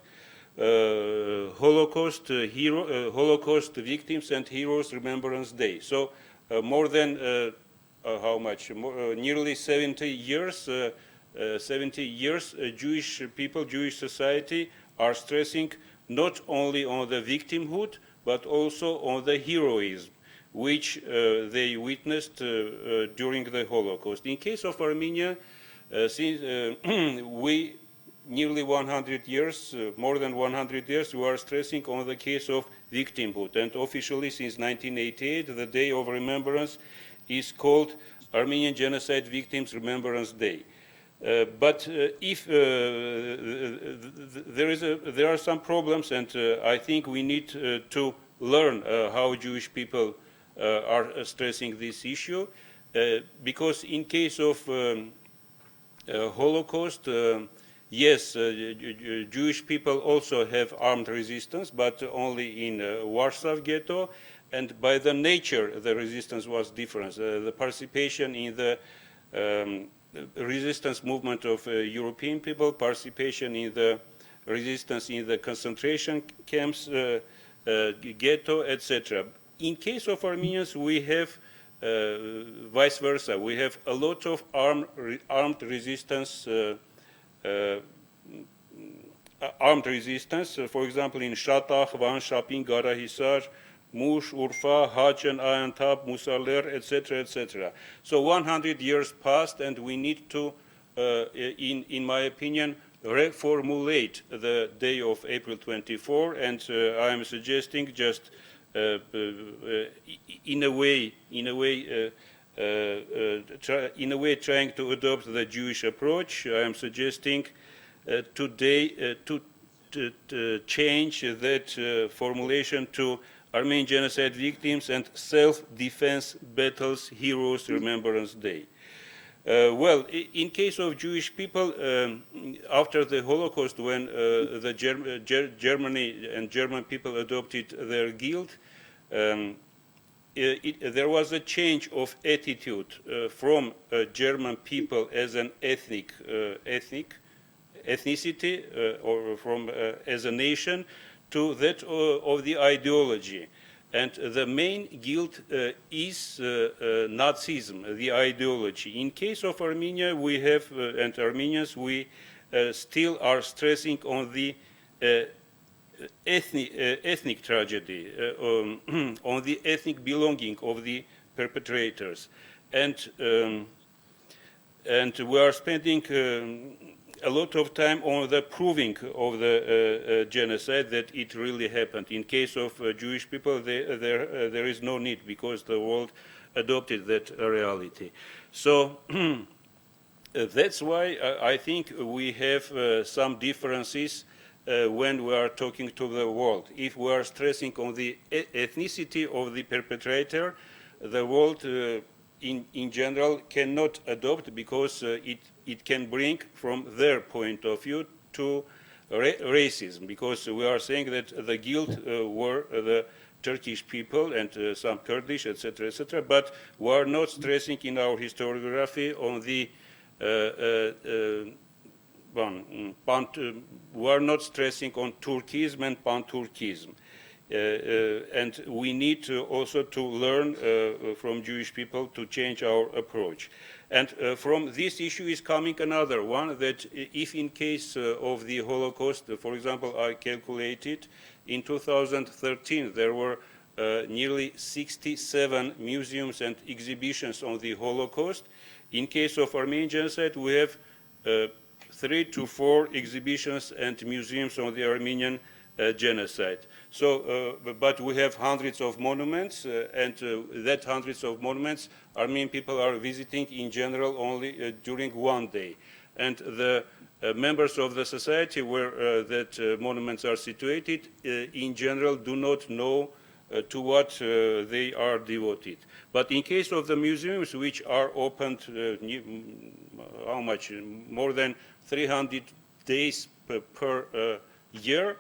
Holocaust Victims and Heroes Remembrance Day. So more than how much, nearly 70 years, Jewish people, Jewish society are stressing not only on the victimhood, but also on the heroism which they witnessed during the Holocaust. In case of Armenia, since we nearly 100 years, more than 100 years, we are stressing on the case of victimhood. And officially, since 1988, the Day of Remembrance is called Armenian Genocide Victims Remembrance Day. But if there are some problems, and I think we need to learn how Jewish people are stressing this issue, because in case of Holocaust, yes, Jewish people also have armed resistance, but only in Warsaw Ghetto, and by the nature the resistance was different. The participation in the resistance movement of European people, participation in the resistance in the concentration camps, ghetto, etc. In case of Armenians, we have vice versa. We have a lot of armed resistance. For example, in Shatah, Van, Shapin, Garahisar, Mush, Urfa, Hajan, Ayantab, Musaler, etc., etc. So 100 years passed, and we need to, in my opinion, reformulate the day of April 24, and I am suggesting just in a way trying to adopt the Jewish approach. I am suggesting today to change that formulation to Armenian Genocide Victims and Self-Defense Battles Heroes Remembrance Day. Well, in case of Jewish people, after the Holocaust, when the Germany and German people adopted their guilt, there was a change of attitude from German people as an ethnicity or from as a nation to that of the ideology. And the main guilt is Nazism, the ideology. In case of Armenia, we have, and Armenians, we still are stressing on the ethnic tragedy, on the ethnic belonging of the perpetrators. And we are spending a lot of time on the proving of the genocide, that it really happened. In case of Jewish people, there is no need, because the world adopted that reality. So that's why I think we have some differences when we are talking to the world. If we are stressing on the ethnicity of the perpetrator, the world in general cannot adopt, because it can bring from their point of view to racism, because we are saying that the guilt were the Turkish people and some Kurdish, etc., etc., but we are not stressing in our historiography on the we are not stressing on Turkism and Pan-Turkism. And we need also to learn from Jewish people to change our approach. And from this issue is coming another one, that if in case of the Holocaust, for example, I calculated in 2013 there were nearly 67 museums and exhibitions on the Holocaust. In case of Armenian genocide, we have 3 to 4 exhibitions and museums on the Armenian genocide. So, but we have hundreds of monuments, and that hundreds of monuments, Armenian people are visiting in general only during one day. And the members of the society where that monuments are situated, in general, do not know to what they are devoted. But in case of the museums, which are opened, how much? More than 300 days per year,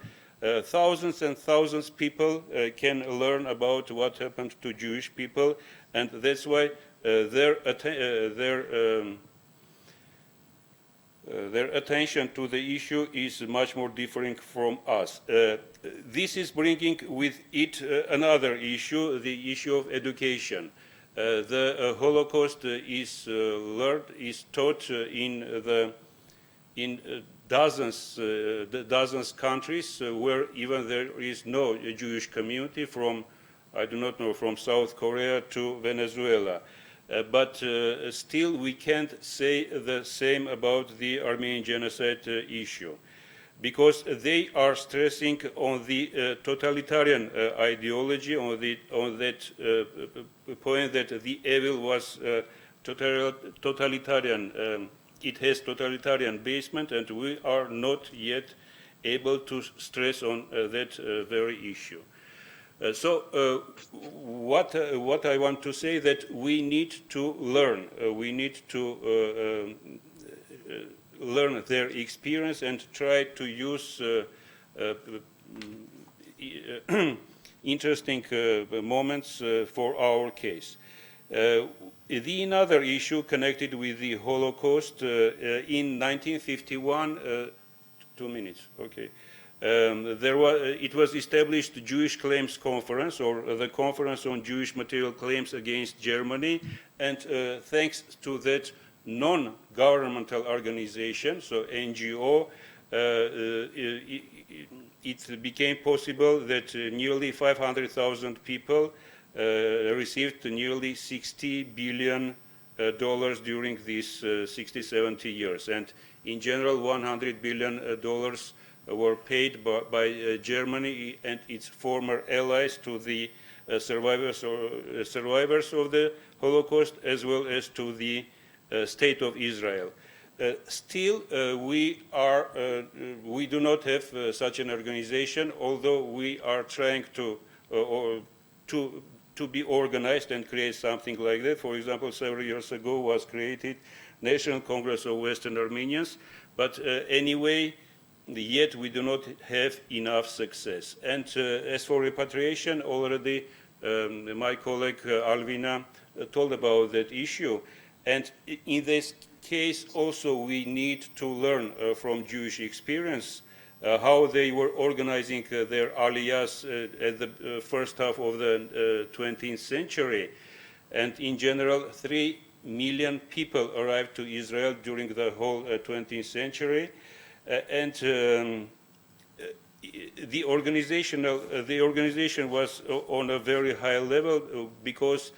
thousands and thousands of people can learn about what happened to Jewish people, and that's why their attention to the issue is much more different from us. This is bringing with it another issue, the issue of education. The Holocaust is learned, is taught in dozens countries where even there is no Jewish community, from, I do not know, from South Korea to Venezuela. But still we can't say the same about the Armenian genocide issue, because they are stressing on the totalitarian ideology, on that point that the evil was totalitarian. It has totalitarian basement, and we are not yet able to stress on that very issue. What I want to say that we need to learn. We need to learn their experience and try to use interesting moments for our case. The another issue connected with the Holocaust in 1951, 2 minutes, okay. It was established Jewish Claims Conference, or the Conference on Jewish Material Claims Against Germany, and thanks to that non-governmental organization, so NGO, it became possible that nearly 500,000 people received nearly $60 billion during these 60-70 years, and in general $100 billion were paid by Germany and its former allies to the survivors of the Holocaust, as well as to the State of Israel. Still, we do not have such an organization, although we are trying to be organized and create something like that. For example, several years ago was created National Congress of Western Armenians, but anyway, yet we do not have enough success. And as for repatriation, already my colleague Alvina told about that issue. And in this case also we need to learn from Jewish experience how they were organizing their aliyahs at the first half of the 20th century. And in general, 3 million people arrived to Israel during the whole 20th century. And the organization was on a very high level because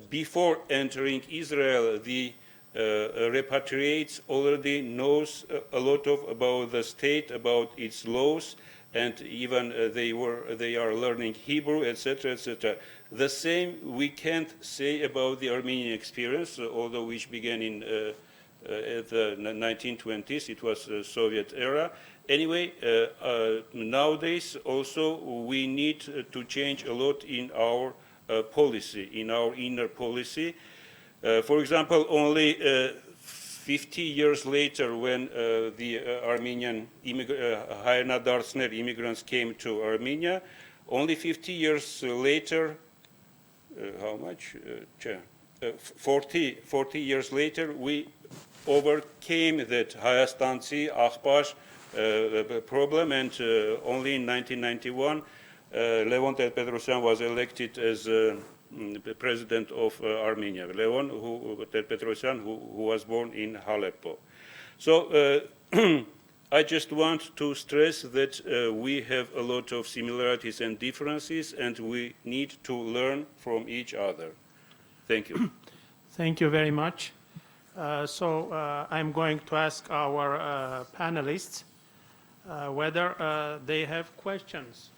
before entering Israel, the repatriates already knows a lot about the state, about its laws, and even they are learning Hebrew, etc., etc. The same we can't say about the Armenian experience, although which began in the 1920s. It was Soviet era. Anyway, nowadays also we need to change a lot in our policy, in our inner policy. For example, only 50 years later, when the Armenian Hayana Darsner immigrants came to Armenia, only 50 years later, how much? 40 years later, we overcame that Hayastansi, Akhbash problem, and only in 1991, Levon Ter-Petrosyan was elected as president of Armenia. Levon Ter-Petrosyan, who was born in Aleppo. So I just want to stress that we have a lot of similarities and differences, and we need to learn from each other. Thank you. Thank you very much. I'm going to ask our panelists whether they have questions.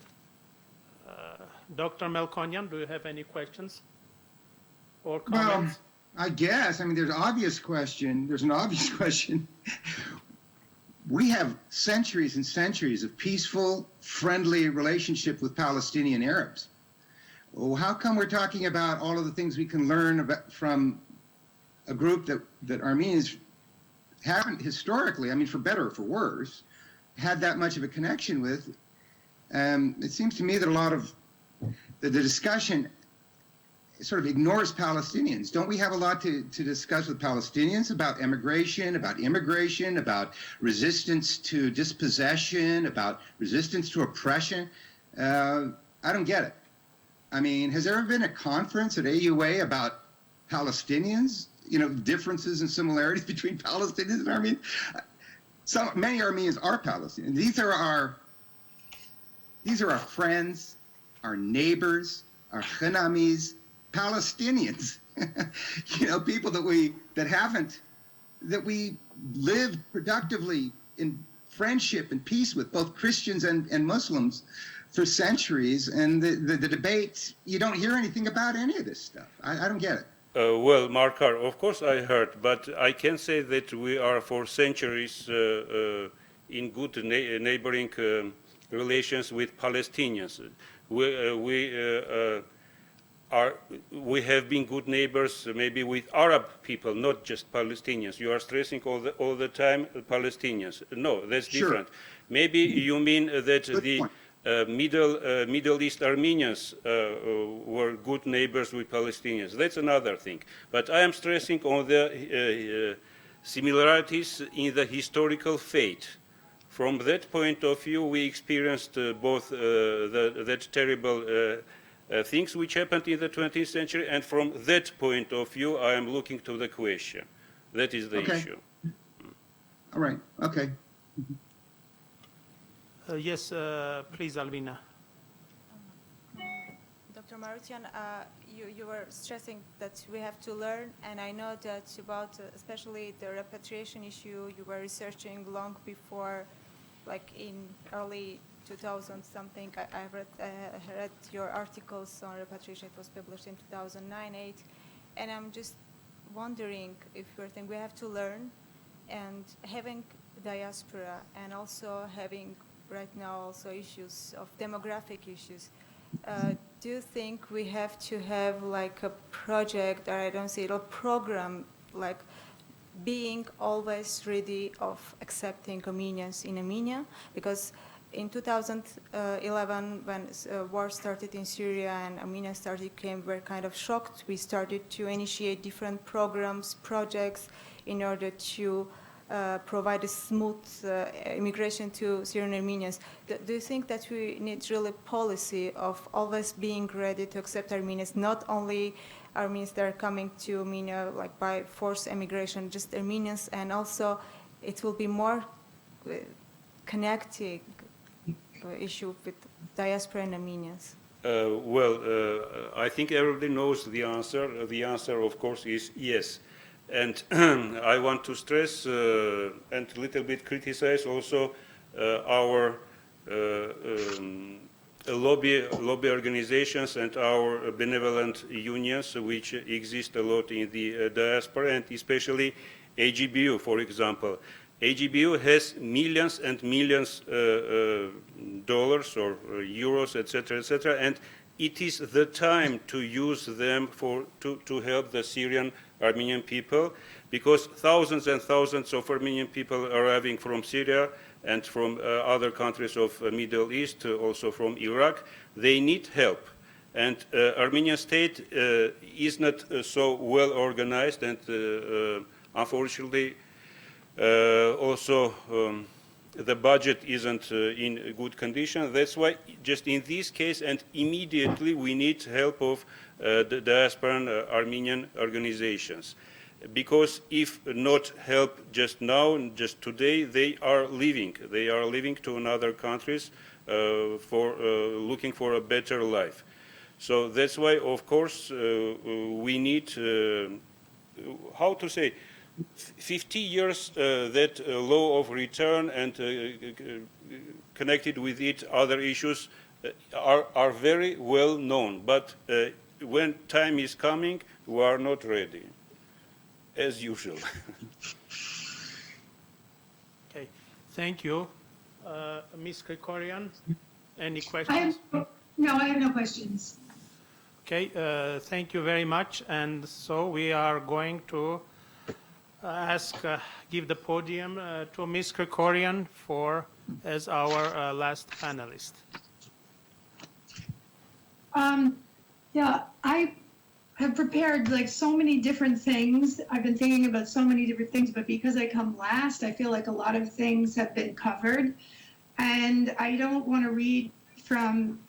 Dr. Melkonian, do you have any questions or comments? Well, I guess. I mean, there's an obvious question. We have centuries and centuries of peaceful, friendly relationship with Palestinian Arabs. Well, how come we're talking about all of the things we can learn about from a group that Armenians haven't historically, I mean, for better or for worse, had that much of a connection with? It seems to me that a lot of the discussion sort of ignores Palestinians. Don't we have a lot to discuss with Palestinians about immigration, about resistance to dispossession, about resistance to oppression? I don't get it. I mean, has there ever been a conference at AUA about Palestinians? You know, differences and similarities between Palestinians and Armenians? Many Armenians are Palestinians. These are our friends, our neighbors, our Khanamis, Palestinians. You know, people that we lived productively in friendship and peace with, both Christians and Muslims, for centuries. And the debate, you don't hear anything about any of this stuff. I don't get it. Well, Markar, of course I heard, but I can say that we are for centuries in good neighboring relations with Palestinians. We have been good neighbors maybe with Arab people, not just Palestinians. You are stressing all the time Palestinians. No, that's different. Maybe you mean that the Middle East Armenians were good neighbors with Palestinians. That's another thing. But I am stressing on the similarities in the historical fate. From that point of view, we experienced both that terrible things which happened in the 20th century, and from that point of view, I am looking to the question. That is the issue. All right. Okay. Yes, please, Albina. Dr. Marutian, you were stressing that we have to learn, and I know that about especially the repatriation issue, you were researching long before, like in early 2000 something. I read your articles on repatriation. It was published in 2009-8, and I'm just wondering if you think we have to learn, and having diaspora, and also having right now also issues of demographic issues. Do you think we have to have like a project, or I don't see it, a program, like being always ready of accepting Armenians in Armenia? Because in 2011, when war started in Syria and Armenia we were kind of shocked. We started to initiate different programs, projects, in order to provide a smooth immigration to Syrian Armenians. Do you think that we need really policy of always being ready to accept Armenians, not only Armenians that are coming to Armenia like by forced immigration, just Armenians, and also it will be more connecting issue with diaspora and Armenians? I think everybody knows the answer. The answer, of course, is yes. And I want to stress and a little bit criticize also our lobby organizations and our benevolent unions, which exist a lot in the diaspora, and especially AGBU, for example. AGBU has millions and millions dollars or euros, etc., and it is the time to use them to help the Syrian Armenian people, because thousands and thousands of Armenian people arriving from Syria and from other countries of Middle East, also from Iraq, they need help. And Armenian state is not so well organized, and unfortunately also the budget isn't in good condition. That's why just in this case and immediately we need help of the diasporan Armenian organizations. Because if not help just now, just today, they are leaving. They are leaving to another countries for looking for a better life. So that's why, of course, we need, how to say, 50 years that law of return and connected with it other issues are very well known. But when time is coming, we are not ready, as usual. Okay, thank you. Ms. Krikorian, any questions? No, I have no questions. Okay, thank you very much. And so we are going to give the podium to Ms. Krikorian as our last panelist. Yeah, I have prepared like so many different things. I've been thinking about so many different things, but because I come last, I feel like a lot of things have been covered. And I don't want to read from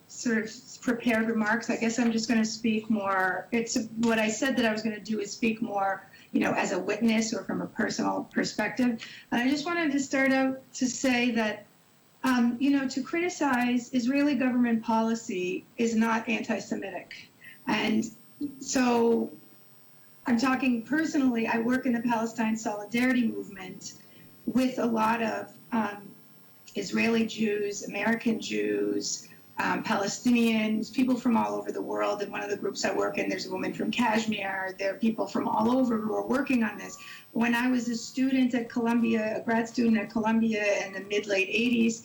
sort of prepared remarks. I guess I'm just going to speak more. It's what I said that I was going to do is speak more, as a witness or from a personal perspective. And I just wanted to start out to say that, to criticize Israeli government policy is not anti-Semitic. And so I'm talking personally, I work in the Palestine Solidarity Movement with a lot of Israeli Jews, American Jews, Palestinians, people from all over the world. In one of the groups I work in, there's a woman from Kashmir. There are people from all over who are working on this. When I was a student at Columbia, a grad student at Columbia in the mid-late 80s,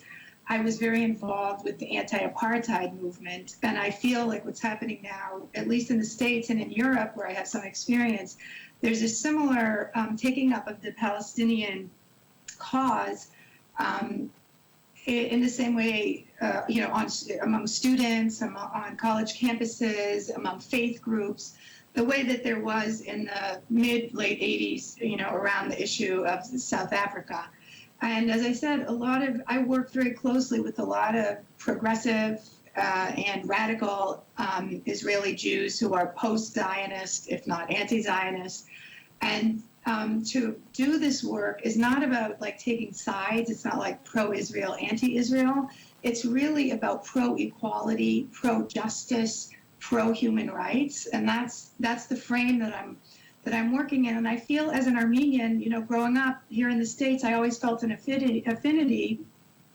I was very involved with the anti-apartheid movement. And I feel like what's happening now, at least in the States and in Europe, where I have some experience, there's a similar taking up of the Palestinian cause in the same way, among students, on college campuses, among faith groups, the way that there was in the mid-late 80s, around the issue of South Africa. And as I said, I worked very closely with a lot of progressive and radical Israeli Jews who are post-Zionist, if not anti-Zionist. And to do this work is not about like taking sides. It's not like pro-Israel, anti-Israel. It's really about pro-equality, pro-justice, pro-human rights. And that's the frame that I'm working in. And I feel as an Armenian, growing up here in the States, I always felt an affinity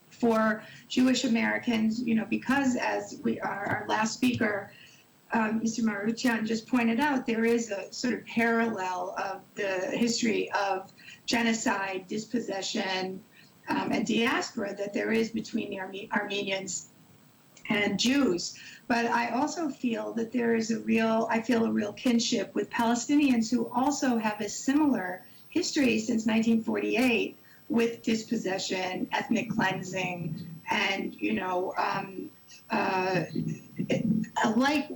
for Jewish Americans, because as our last speaker, Mr. Maruchan just pointed out, there is a sort of parallel of the history of genocide, dispossession, and diaspora that there is between the Armenians and Jews. But I also feel that there is a real kinship with Palestinians who also have a similar history since 1948 with dispossession, ethnic cleansing, and, like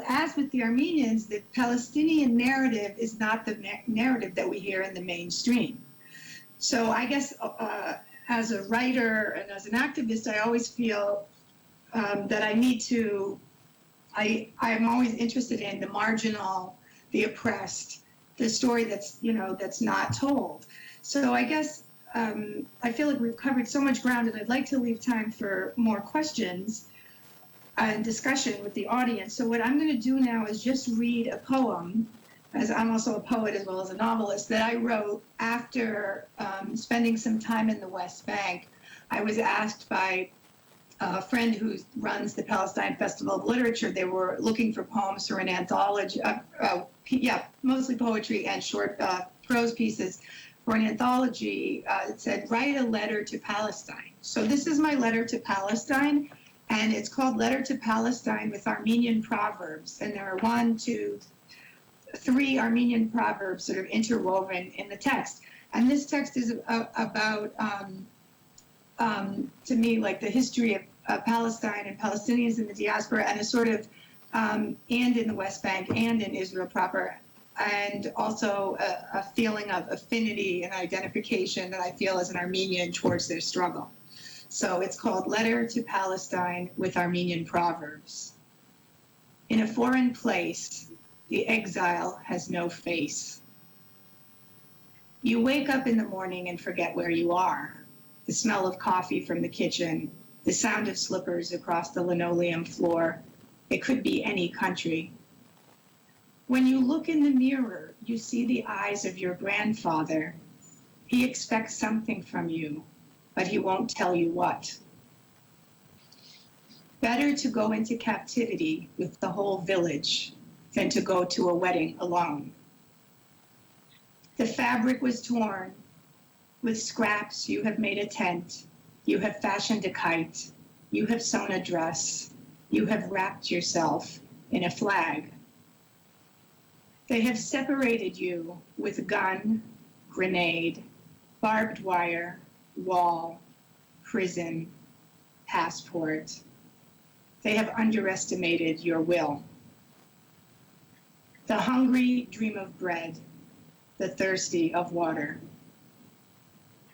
as with the Armenians, the Palestinian narrative is not the narrative that we hear in the mainstream. So I guess as a writer and as an activist, I always feel that I need to, I'm always interested in the marginal, the oppressed, the story that's not told. So I guess I feel like we've covered so much ground, and I'd like to leave time for more questions and discussion with the audience. So what I'm going to do now is just read a poem, as I'm also a poet as well as a novelist, that I wrote after spending some time in the West Bank. I was asked by a friend who runs the Palestine Festival of Literature. They were looking for poems for an anthology, mostly poetry and short prose pieces for an anthology. It said, write a letter to Palestine. So this is my letter to Palestine, and it's called Letter to Palestine with Armenian Proverbs. And there are 1, 2, 3 Armenian proverbs sort of interwoven in the text. And this text is about, to me, like the history of Palestine and Palestinians in the diaspora, and a sort of, and in the West Bank and in Israel proper, and also a feeling of affinity and identification that I feel as an Armenian towards their struggle. So it's called Letter to Palestine with Armenian Proverbs. In a foreign place, the exile has no face. You wake up in the morning and forget where you are. The smell of coffee from the kitchen, the sound of slippers across the linoleum floor. It could be any country. When you look in the mirror, you see the eyes of your grandfather. He expects something from you, but he won't tell you what. Better to go into captivity with the whole village than to go to a wedding alone. The fabric was torn. With scraps, you have made a tent. You have fashioned a kite. You have sewn a dress. You have wrapped yourself in a flag. They have separated you with gun, grenade, barbed wire, wall, prison, passport. They have underestimated your will. The hungry dream of bread, the thirsty of water.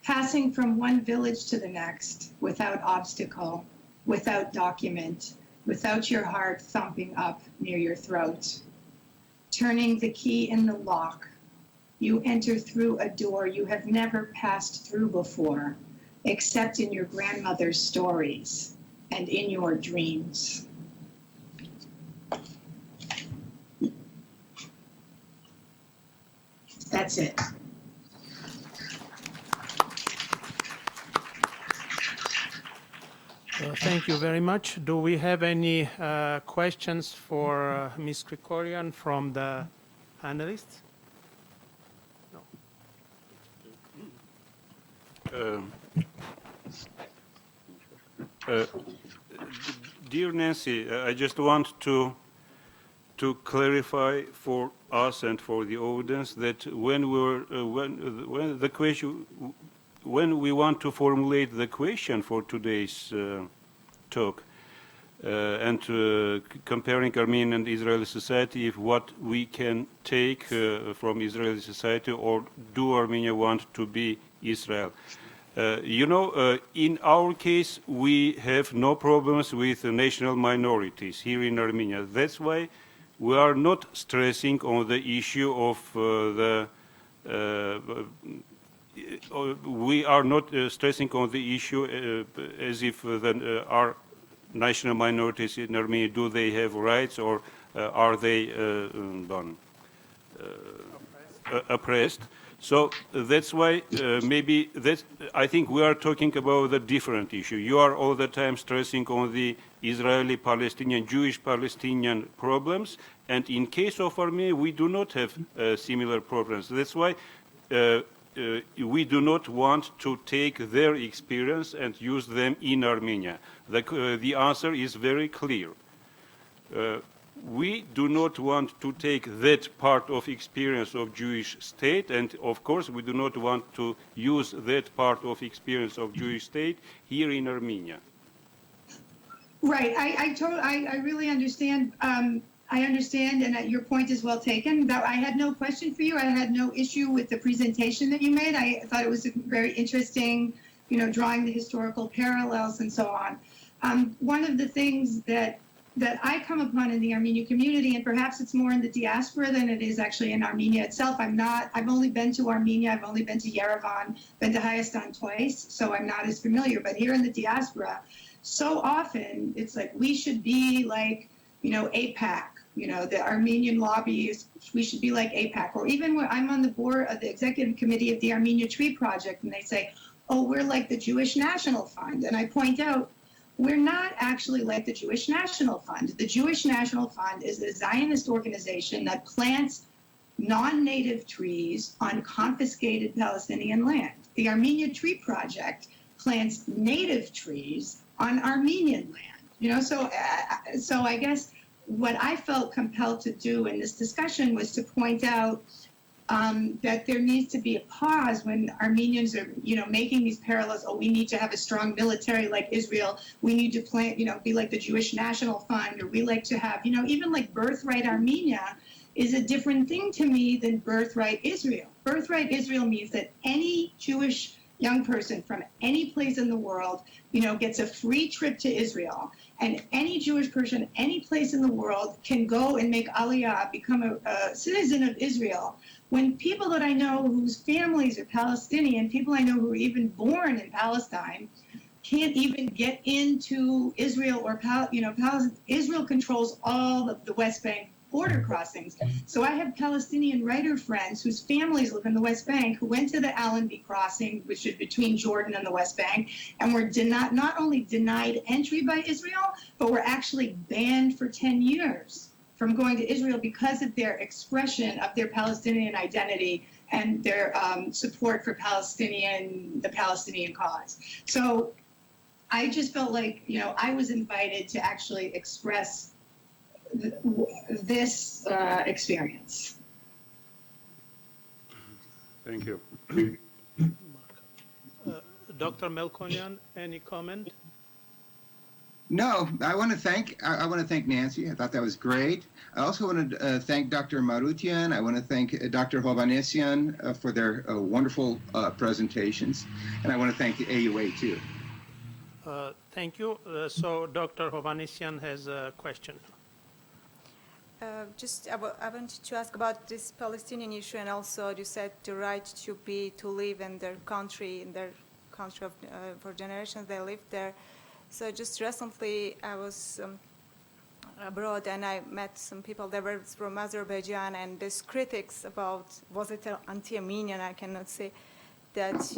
Passing from one village to the next without obstacle, without document, without your heart thumping up near your throat. Turning the key in the lock, you enter through a door you have never passed through before, except in your grandmother's stories and in your dreams. That's it. Thank you very much. Do we have any questions for Ms. Krikorian from the panelists? No. Dear Nancy, I just want to clarify for us and for the audience that when we want to formulate the question for today's talk and comparing Armenian and Israeli society, if what we can take from Israeli society, or do Armenia want to be Israel? In our case, we have no problems with national minorities here in Armenia. That's why we are not stressing on the issue of we are not stressing on the issue as if our national minorities in Armenia, do they have rights, or are they oppressed? So that's why maybe I think we are talking about a different issue. You are all the time stressing on the Israeli-Palestinian, Jewish-Palestinian problems, and in case of Armenia, we do not have similar problems. That's why we do not want to take their experience and use them in Armenia. The answer is very clear. We do not want to take that part of experience of Jewish state, and of course we do not want to use that part of experience of Jewish state here in Armenia. Right. I really understand. I understand, and your point is well taken. I had no question for you. I had no issue with the presentation that you made. I thought it was very interesting, drawing the historical parallels and so on. One of the things that I come upon in the Armenian community, and perhaps it's more in the diaspora than it is actually in Armenia itself. I've only been to Armenia, I've only been to Yerevan, been to Hayastan twice, so I'm not as familiar. But here in the diaspora, so often it's like we should be like, AIPAC, the Armenian lobby we should be like AIPAC. Or even when I'm on the board of the executive committee of the Armenia Tree Project, and they say, oh, we're like the Jewish National Fund. And I point out, we're not actually like the Jewish National Fund. The Jewish National Fund is a Zionist organization that plants non-native trees on confiscated Palestinian land. The Armenia Tree Project plants native trees on Armenian land. So I guess what I felt compelled to do in this discussion was to point out that there needs to be a pause when Armenians are, making these parallels. Oh, we need to have a strong military like Israel. We need to plant, be like the Jewish National Fund, or we like to have, even like Birthright Armenia is a different thing to me than Birthright Israel. Birthright Israel means that any Jewish young person from any place in the world, gets a free trip to Israel, and any Jewish person, any place in the world can go and make Aliyah, become a citizen of Israel. When people that I know whose families are Palestinian, people I know who are even born in Palestine, can't even get into Israel or Israel controls all of the West Bank border crossings. So I have Palestinian writer friends whose families live in the West Bank who went to the Allenby crossing, which is between Jordan and the West Bank, and were not only denied entry by Israel, but were actually banned for 10 years from going to Israel because of their expression of their Palestinian identity and their support for the Palestinian cause. So I just felt like, I was invited to actually express this experience. Thank you. Dr. Melkonian, any comment? No, I want to thank Nancy. I thought that was great. I also want to thank Dr. Marutian. I want to thank Dr. Hovanesian for their wonderful presentations, and I want to thank the AUA too. Thank you. So Dr. Hovhannisyan has a question. I wanted to ask about this Palestinian issue, and also you said the right to live in their country of, for generations they lived there. So just recently I was abroad and I met some people that were from Azerbaijan, and there's critics about, was it anti-Armenian, I cannot say, that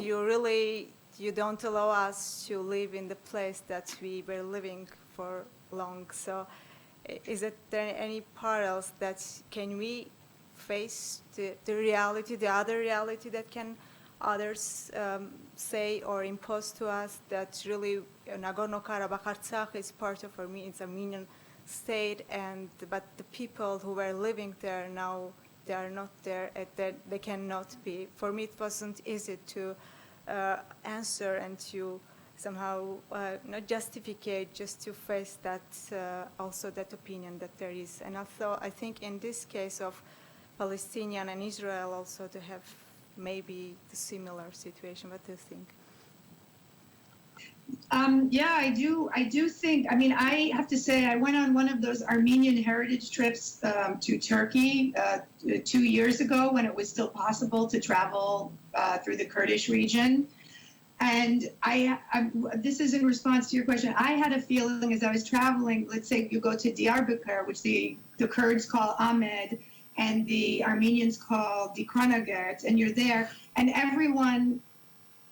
you don't allow us to live in the place that we were living for long. So is there any parallels that can we face the reality, the other reality that can others say or impose to us, that really Nagorno-Karabakh, Artsakh is part of Armenia, it's Armenian state, but the people who were living there now, they are not there, they cannot be. For me, it wasn't easy to answer and to somehow not justify, just to face that, also that opinion that there is. And also, I think in this case of Palestinian and Israel also to have maybe the similar situation. What do you think? Yeah, I do think, I mean, I have to say, I went on one of those Armenian heritage trips to Turkey 2 years ago when it was still possible to travel through the Kurdish region. And this is in response to your question. I had a feeling as I was traveling, let's say you go to Diyarbakir, which the Kurds call Ahmed, and the Armenians call Dikranagert, and you're there, and everyone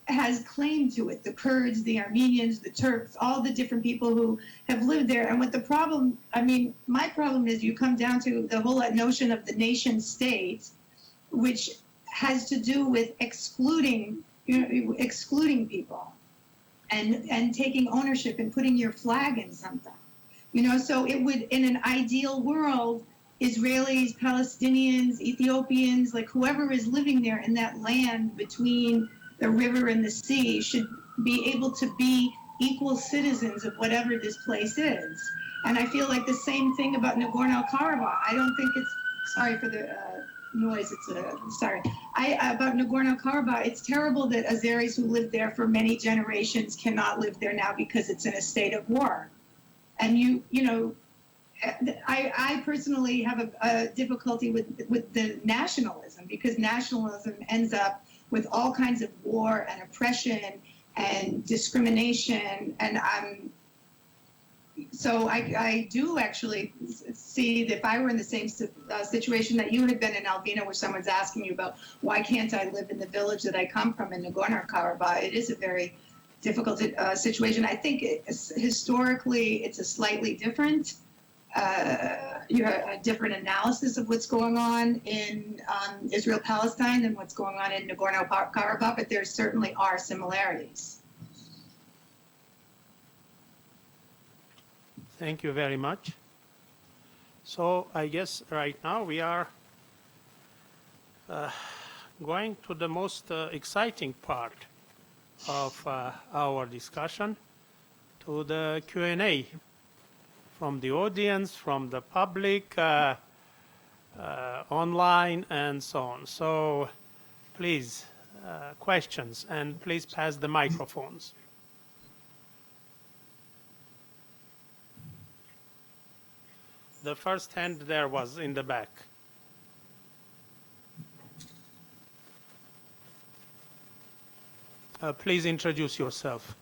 has claim to it, the Kurds, the Armenians, the Turks, all the different people who have lived there. And what the problem, I mean, my problem is you come down to the whole notion of the nation state, which has to do with excluding people and taking ownership and putting your flag in something. So it would, in an ideal world, Israelis, Palestinians, Ethiopians, like whoever is living there in that land between the river and the sea should be able to be equal citizens of whatever this place is. And I feel like the same thing about Nagorno-Karabakh. I don't think it's, sorry for the noise, about Nagorno-Karabakh, it's terrible that Azeris who lived there for many generations cannot live there now because it's in a state of war. And I personally have a difficulty with the nationalism, because nationalism ends up with all kinds of war and oppression and discrimination. And so I do actually see that if I were in the same situation that you had been in, Alvina, where someone's asking you about why can't I live in the village that I come from in Nagorno-Karabakh, it is a very difficult situation. I think historically it's a slightly different, a different analysis of what's going on in Israel-Palestine than what's going on in Nagorno-Karabakh, but there certainly are similarities. Thank you very much. So I guess right now we are going to the most exciting part of our discussion, to the Q&A from the audience, from the public, online, and so on. So please, questions, and please pass the microphones. The first hand there was in the back. Please introduce yourself.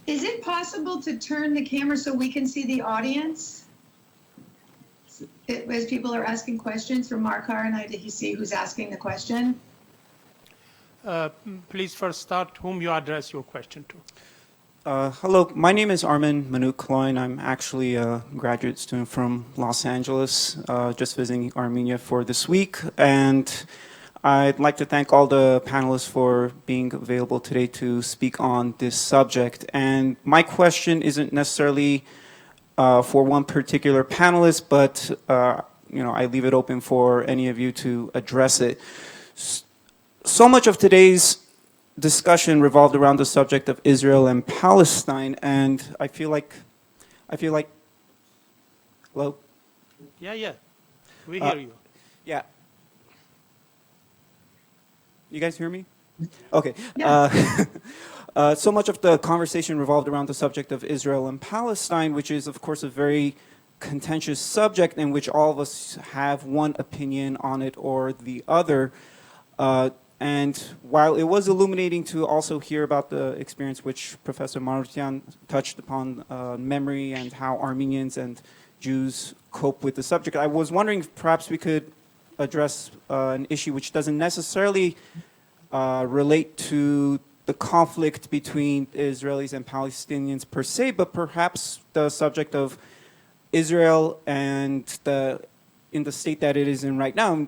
Is it possible to turn the camera so we can see the audience? As people are asking questions from Markar, and I see who's asking the question. Please first start whom you address your question to. Hello, my name is Armin Manuk-Kloin. I'm actually a graduate student from Los Angeles, just visiting Armenia for this week. And I'd like to thank all the panelists for being available today to speak on this subject. And my question isn't necessarily for one particular panelist, but I leave it open for any of you to address it. So much of today's discussion revolved around the subject of Israel and Palestine, and I feel like, hello? Yeah, we hear you. Yeah. You guys hear me? Okay. Yeah. So much of the conversation revolved around the subject of Israel and Palestine, which is, of course, a very contentious subject in which all of us have one opinion on it or the other. And while it was illuminating to also hear about the experience which Professor Marutian touched upon, memory and how Armenians and Jews cope with the subject, I was wondering if perhaps we could address an issue which doesn't necessarily relate to the conflict between Israelis and Palestinians per se, but perhaps the subject of Israel and in the state that it is in right now,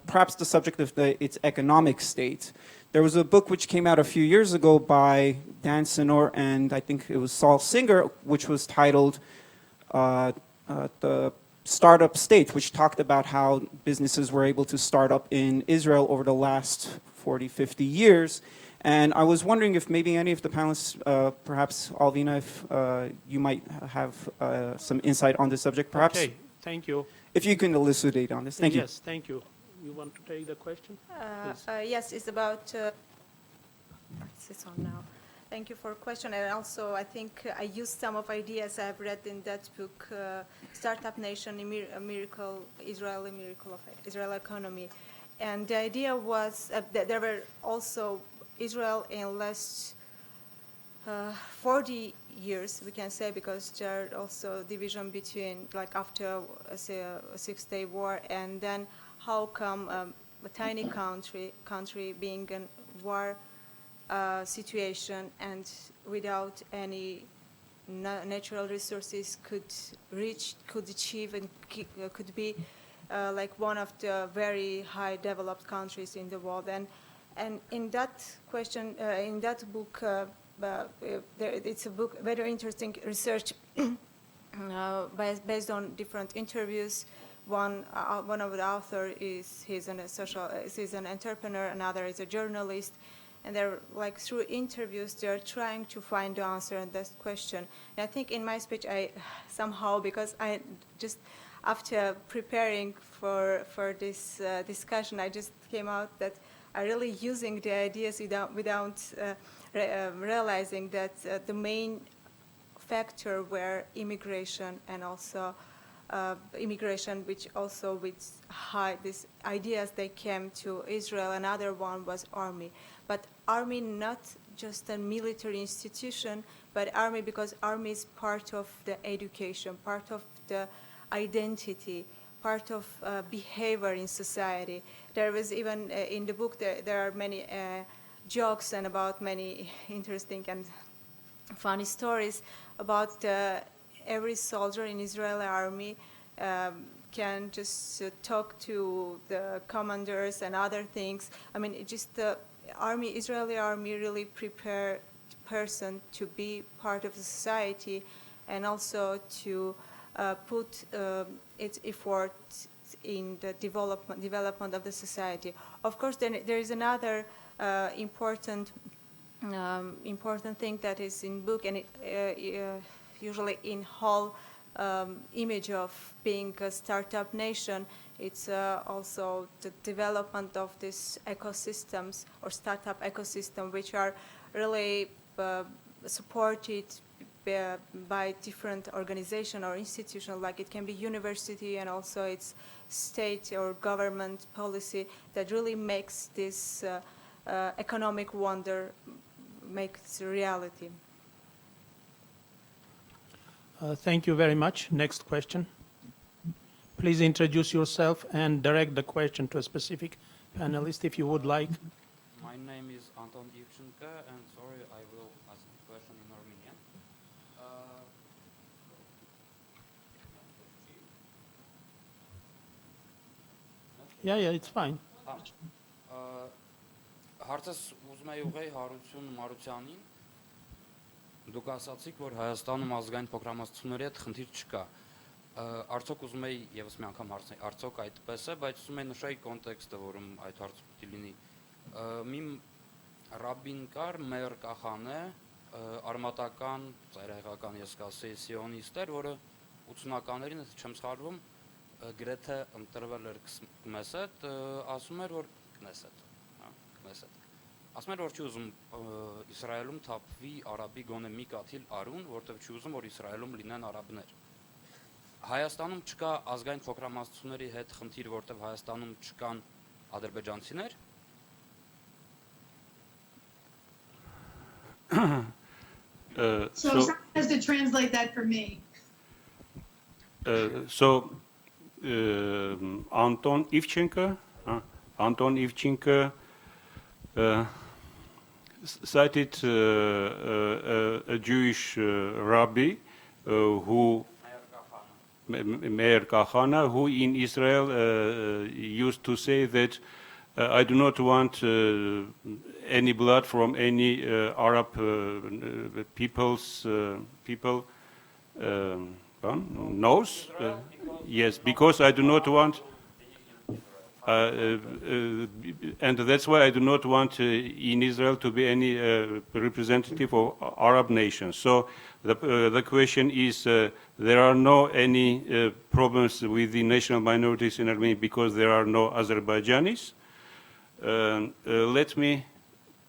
perhaps the subject of its economic state. There was a book which came out a few years ago by Dan Senor and I think it was Saul Singer, which was titled The Startup State, which talked about how businesses were able to start up in Israel over the last 40, 50 years. And I was wondering if maybe any of the panelists, perhaps Alvina, if you might have some insight on this subject, perhaps? Okay, thank you. If you can elucidate on this. Thank you. Yes, thank you. You want to take the question? Yes, it's about, it's on now. Thank you for the question. And also, I think I used some of ideas I've read in that book, Startup Nation, a Miracle, Israeli Miracle of Israel Economy. And the idea was that there were also Israel in last 40 years, we can say, because there are also division between, like after say, a Six-Day War, and then how come a tiny country being in war situation and without any natural resources could achieve and could be like one of the very high developed countries in the world. And in that question, in that book, it's a book, very interesting research based on different interviews. One of the author he's an entrepreneur, another is a journalist, and they're like through interviews they're trying to find the answer on this question. And I think in my speech I somehow, because I just after preparing for this discussion, I just came out that I really using the ideas without realizing that the main factor were immigration and also immigration, which also with these ideas they came to Israel. Another one was army, but army not just a military institution, but army because army is part of the education, part of the identity, part of behavior in society. There was even in the book there are many jokes and about many interesting and funny stories about every soldier in Israeli army can just talk to the commanders and other things. I mean, it just the Israeli army really prepare person to be part of the society and also to put its effort in the development of the society. Of course, then there is another important thing that is in book, and it, usually in whole image of being a startup nation, it's also the development of these ecosystems or startup ecosystem, which are really supported by different organization or institution, like it can be university and also it's state or government policy that really makes this economic wonder makes reality. Thank you very much. Next question. Please introduce yourself and direct the question to a specific panelist if you would like. My name is Anton Ivchenko, and sorry, I will ask a question in Armenian. Yeah, it's fine. Հարցս ուզում եի ուղղել Հարություն Մարությանին։ Դուք ասացիք, որ Հայաստանում ազգային փոքրամասնությունների հետ խնդիր չկա։ Արդյոք ուզում եի եւս մի անգամ հարցնել, արդյոք այդպես է, բայց ուզում եի նշել կոնտեքստը, որում այդ հարցը պիտի լինի։ Մի ռաբին կար, Մեր Կախանե, արմատական, ծայրահեղական, ես կասեի, սիոնիստ էր, որը 80-ականներին, եթե չեմ սխալվում, գրեթե ընտրվել էր Կնեսետ, ասում էր, որ Կնեսետ, հա, Կնեսետ։ ասում են որ չի ուզում Իսրայելում թափվի արաբի գոնե մի կաթիլ արուն, որտեղ չի ուզում որ Իսրայելում լինեն արաբներ։ Հայաստանում չկա ազգային փոքրամասնությունների հետ խնդիր, որտեղ Հայաստանում չկան ադրբեջանցիներ։ So someone has to translate that for me. Anton Ivchenko cited a Jewish rabbi who Meir Kahana, who in Israel used to say that I do not want any blood from any Arab people nose. Yes, because I do not want, and that's why I do not want in Israel to be any representative of Arab nations. So the question is, there are no any problems with the national minorities in Armenia because there are no Azerbaijanis. Let me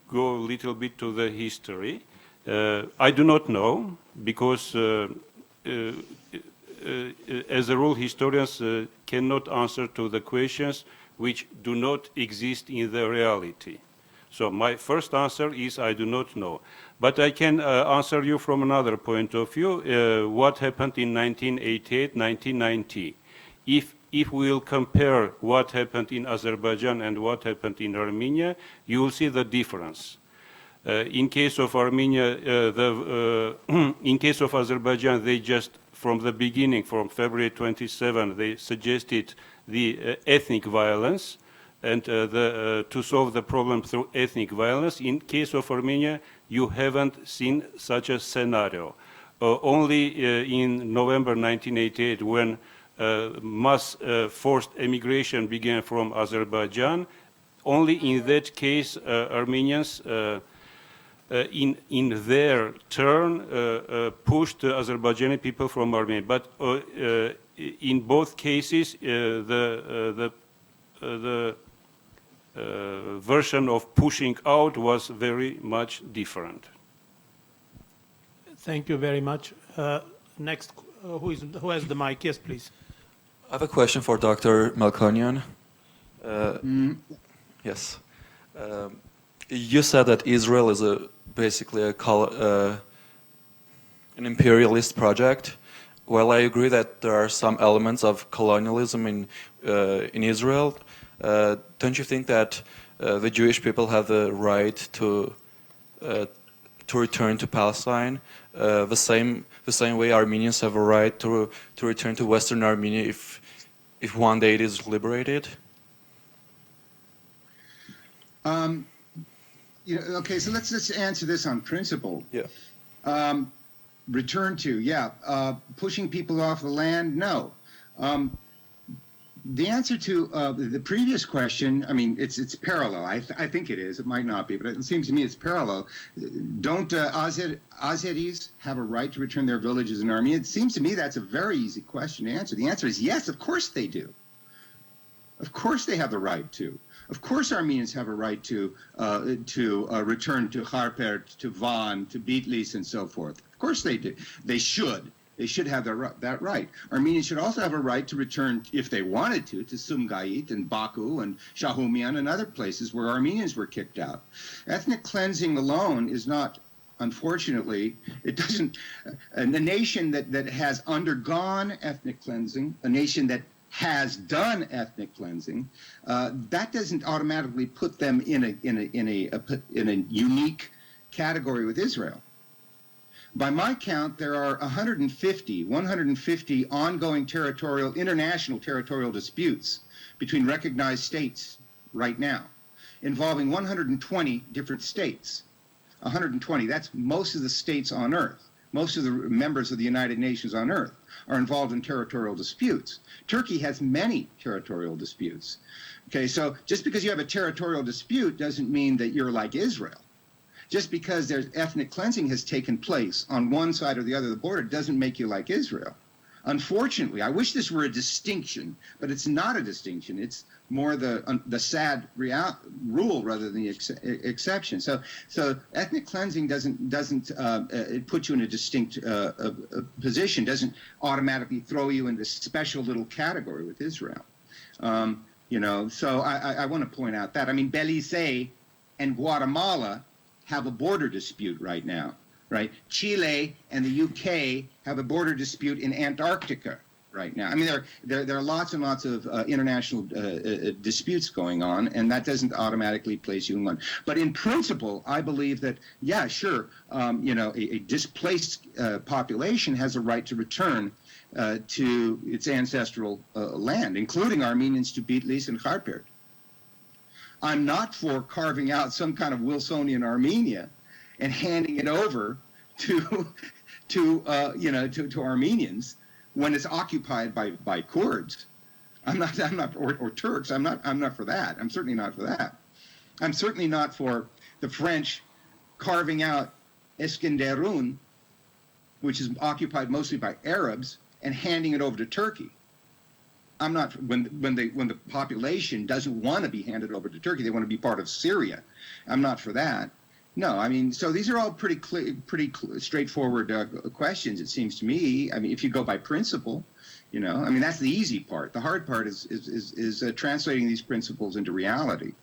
go a little bit to the history. I do not know because as a rule, historians cannot answer to the questions which do not exist in the reality. So my first answer is I do not know. But I can answer you from another point of view, what happened in 1988, 1990. If we will compare what happened in Azerbaijan and what happened in Armenia, you will see the difference. In case of Armenia, in case of Azerbaijan, they just from the beginning, from February 27, they suggested the ethnic violence and to solve the problem through ethnic violence. In case of Armenia, you haven't seen such a scenario. Only in November 1988, when mass forced emigration began from Azerbaijan, only in that case Armenians in their turn pushed the Azerbaijani people from Armenia. But in both cases, the version of pushing out was very much different. Thank you very much. Next, who has the mic? Yes, please. I have a question for Dr. Melkonian. Yes. You said that Israel is basically an imperialist project. While I agree that there are some elements of colonialism in Israel, don't you think that the Jewish people have the right to return to Palestine the same way Armenians have a right to return to Western Armenia if one day it is liberated? Okay, so let's just answer this on principle. Yeah. Return to, pushing people off the land, no. The answer to the previous question, I mean, it's parallel. I think it is. It might not be, but it seems to me it's parallel. Don't Azeris have a right to return their villages in Armenia? It seems to me that's a very easy question to answer. The answer is yes, of course they do. Of course they have the right to. Of course Armenians have a right to return to Harper, to Van, to Bitlis, and so forth. Of course they do. They should. They should have that right. Armenians should also have a right to return, if they wanted to Sumgait and Baku and Shahumian and other places where Armenians were kicked out. Ethnic cleansing alone is not, unfortunately, it doesn't, a nation that has undergone ethnic cleansing, a nation that has done ethnic cleansing, that doesn't automatically put them in a unique category with Israel. By my count, there are 150 ongoing international territorial disputes between recognized states right now, involving 120 different states. 120, that's most of the states on Earth. Most of the members of the United Nations on Earth are involved in territorial disputes. Turkey has many territorial disputes. Okay, so just because you have a territorial dispute doesn't mean that you're like Israel. Just because there's ethnic cleansing has taken place on one side or the other of the border doesn't make you like Israel. Unfortunately, I wish this were a distinction, but it's not a distinction. It's more the sad rule rather than the exception. So ethnic cleansing doesn't it put you in a distinct position, doesn't automatically throw you into a special little category with Israel. You know, so I want to point out that. I mean, Belize and Guatemala have a border dispute right now, right? Chile and the UK have a border dispute in Antarctica right now. I mean, there are lots and lots of international disputes going on, and that doesn't automatically place you in one. But in principle, I believe that, yeah, sure, you know, a displaced population has a right to return to its ancestral land, including Armenians to Bitlis and Kharpert. I'm not for carving out some kind of Wilsonian Armenia and handing it over to Armenians when it's occupied by Kurds. I'm not or Turks. I'm not for that. I'm certainly not for that. I'm certainly not for the French carving out Eskenderun, which is occupied mostly by Arabs, and handing it over to Turkey. I'm not when the population doesn't want to be handed over to Turkey, they want to be part of Syria. I'm not for that. No, I mean, so these are all pretty straightforward questions. It seems to me. I mean, if you go by principle, you know, I mean, that's the easy part. The hard part is translating these principles into reality.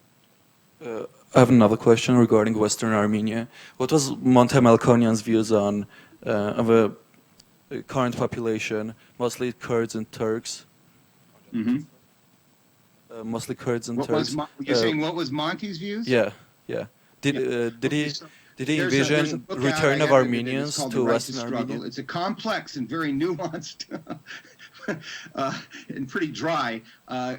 I have another question regarding Western Armenia. What was Monte Melkonian's views on of a current population, mostly Kurds and Turks? Mm-hmm. Mostly Kurds and What Turks. you're saying? What was Monty's views? Yeah. Did he envision return of Armenians to Western Armenia? It's a complex and very nuanced and pretty dry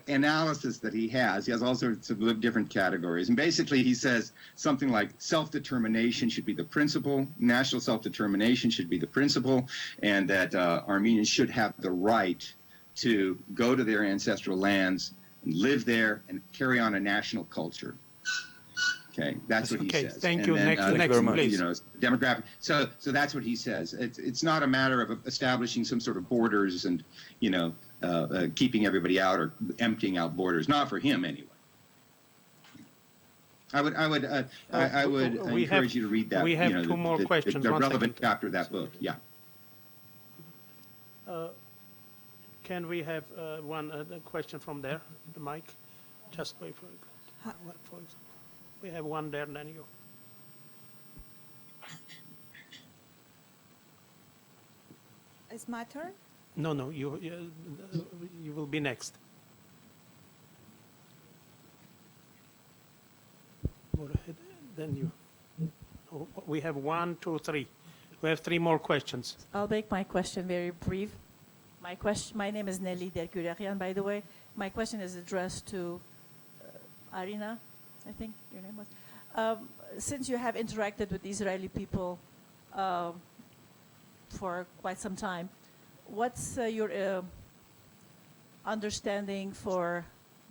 analysis that he has. He has all sorts of different categories. And basically he says something like self-determination should be the principle, national self-determination should be the principle, and that Armenians should have the right to go to their ancestral lands and live there and carry on a national culture. Okay, that's what he says. Thank you. Then, next, please. You know, demographic. So that's what he says. It's not a matter of establishing some sort of borders and, you know, keeping everybody out or emptying out borders. Not for him anyway. I would encourage you to read that. We have two more questions. The relevant chapter of that book. Yeah. Can we have one question from there? The mic. Just wait for example. We have one there, then you. It's my turn? No, you will be next. Go ahead, then you. Oh, we have 1, 2, 3. We have 3 more questions. I'll make my question very brief. My name is Nelly Dergurarian, by the way. My question is addressed to Arina, I think your name was. Since you have interacted with Israeli people for quite some time, what's your understanding for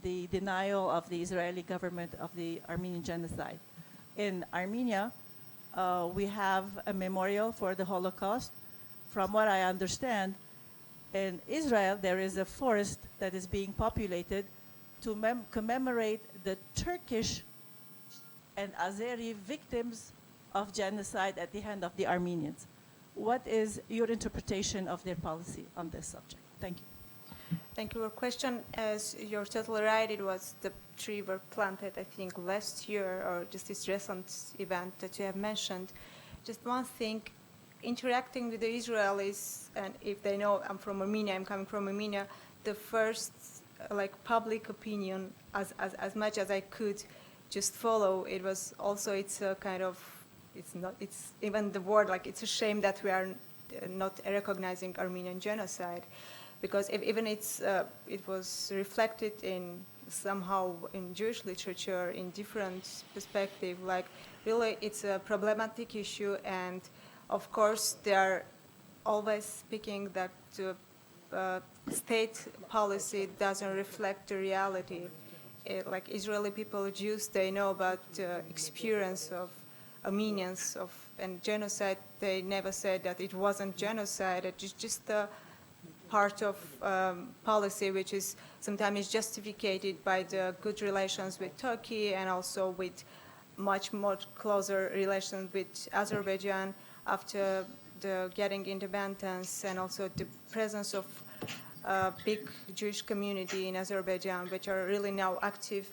the denial of the Israeli government of the Armenian genocide? In Armenia, we have a memorial for the Holocaust. From what I understand, in Israel, there is a forest that is being populated to commemorate the Turkish and Azeri victims of genocide at the hand of the Armenians. What is your interpretation of their policy on this subject? Thank you. Thank you for your question. As you're totally right, it was the tree were planted, I think, last year, or just this recent event that you have mentioned. Just one thing, interacting with the Israelis, and if they know I'm from Armenia, I'm coming from Armenia, the first public opinion, as much as I could just follow, it was also, it's a kind of, it's even the word, it's a shame that we are not recognizing Armenian genocide, because even it was reflected in somehow in Jewish literature in different perspective, really it's a problematic issue, and of course they are always speaking that state policy doesn't reflect the reality. Like Israeli people, Jews, they know about the experience of Armenians and genocide. They never said that it wasn't genocide. It's just part of policy which is sometimes justified by the good relations with Turkey and also with much more closer relations with Azerbaijan after the getting independence, and also the presence of big Jewish community in Azerbaijan, which are really now active,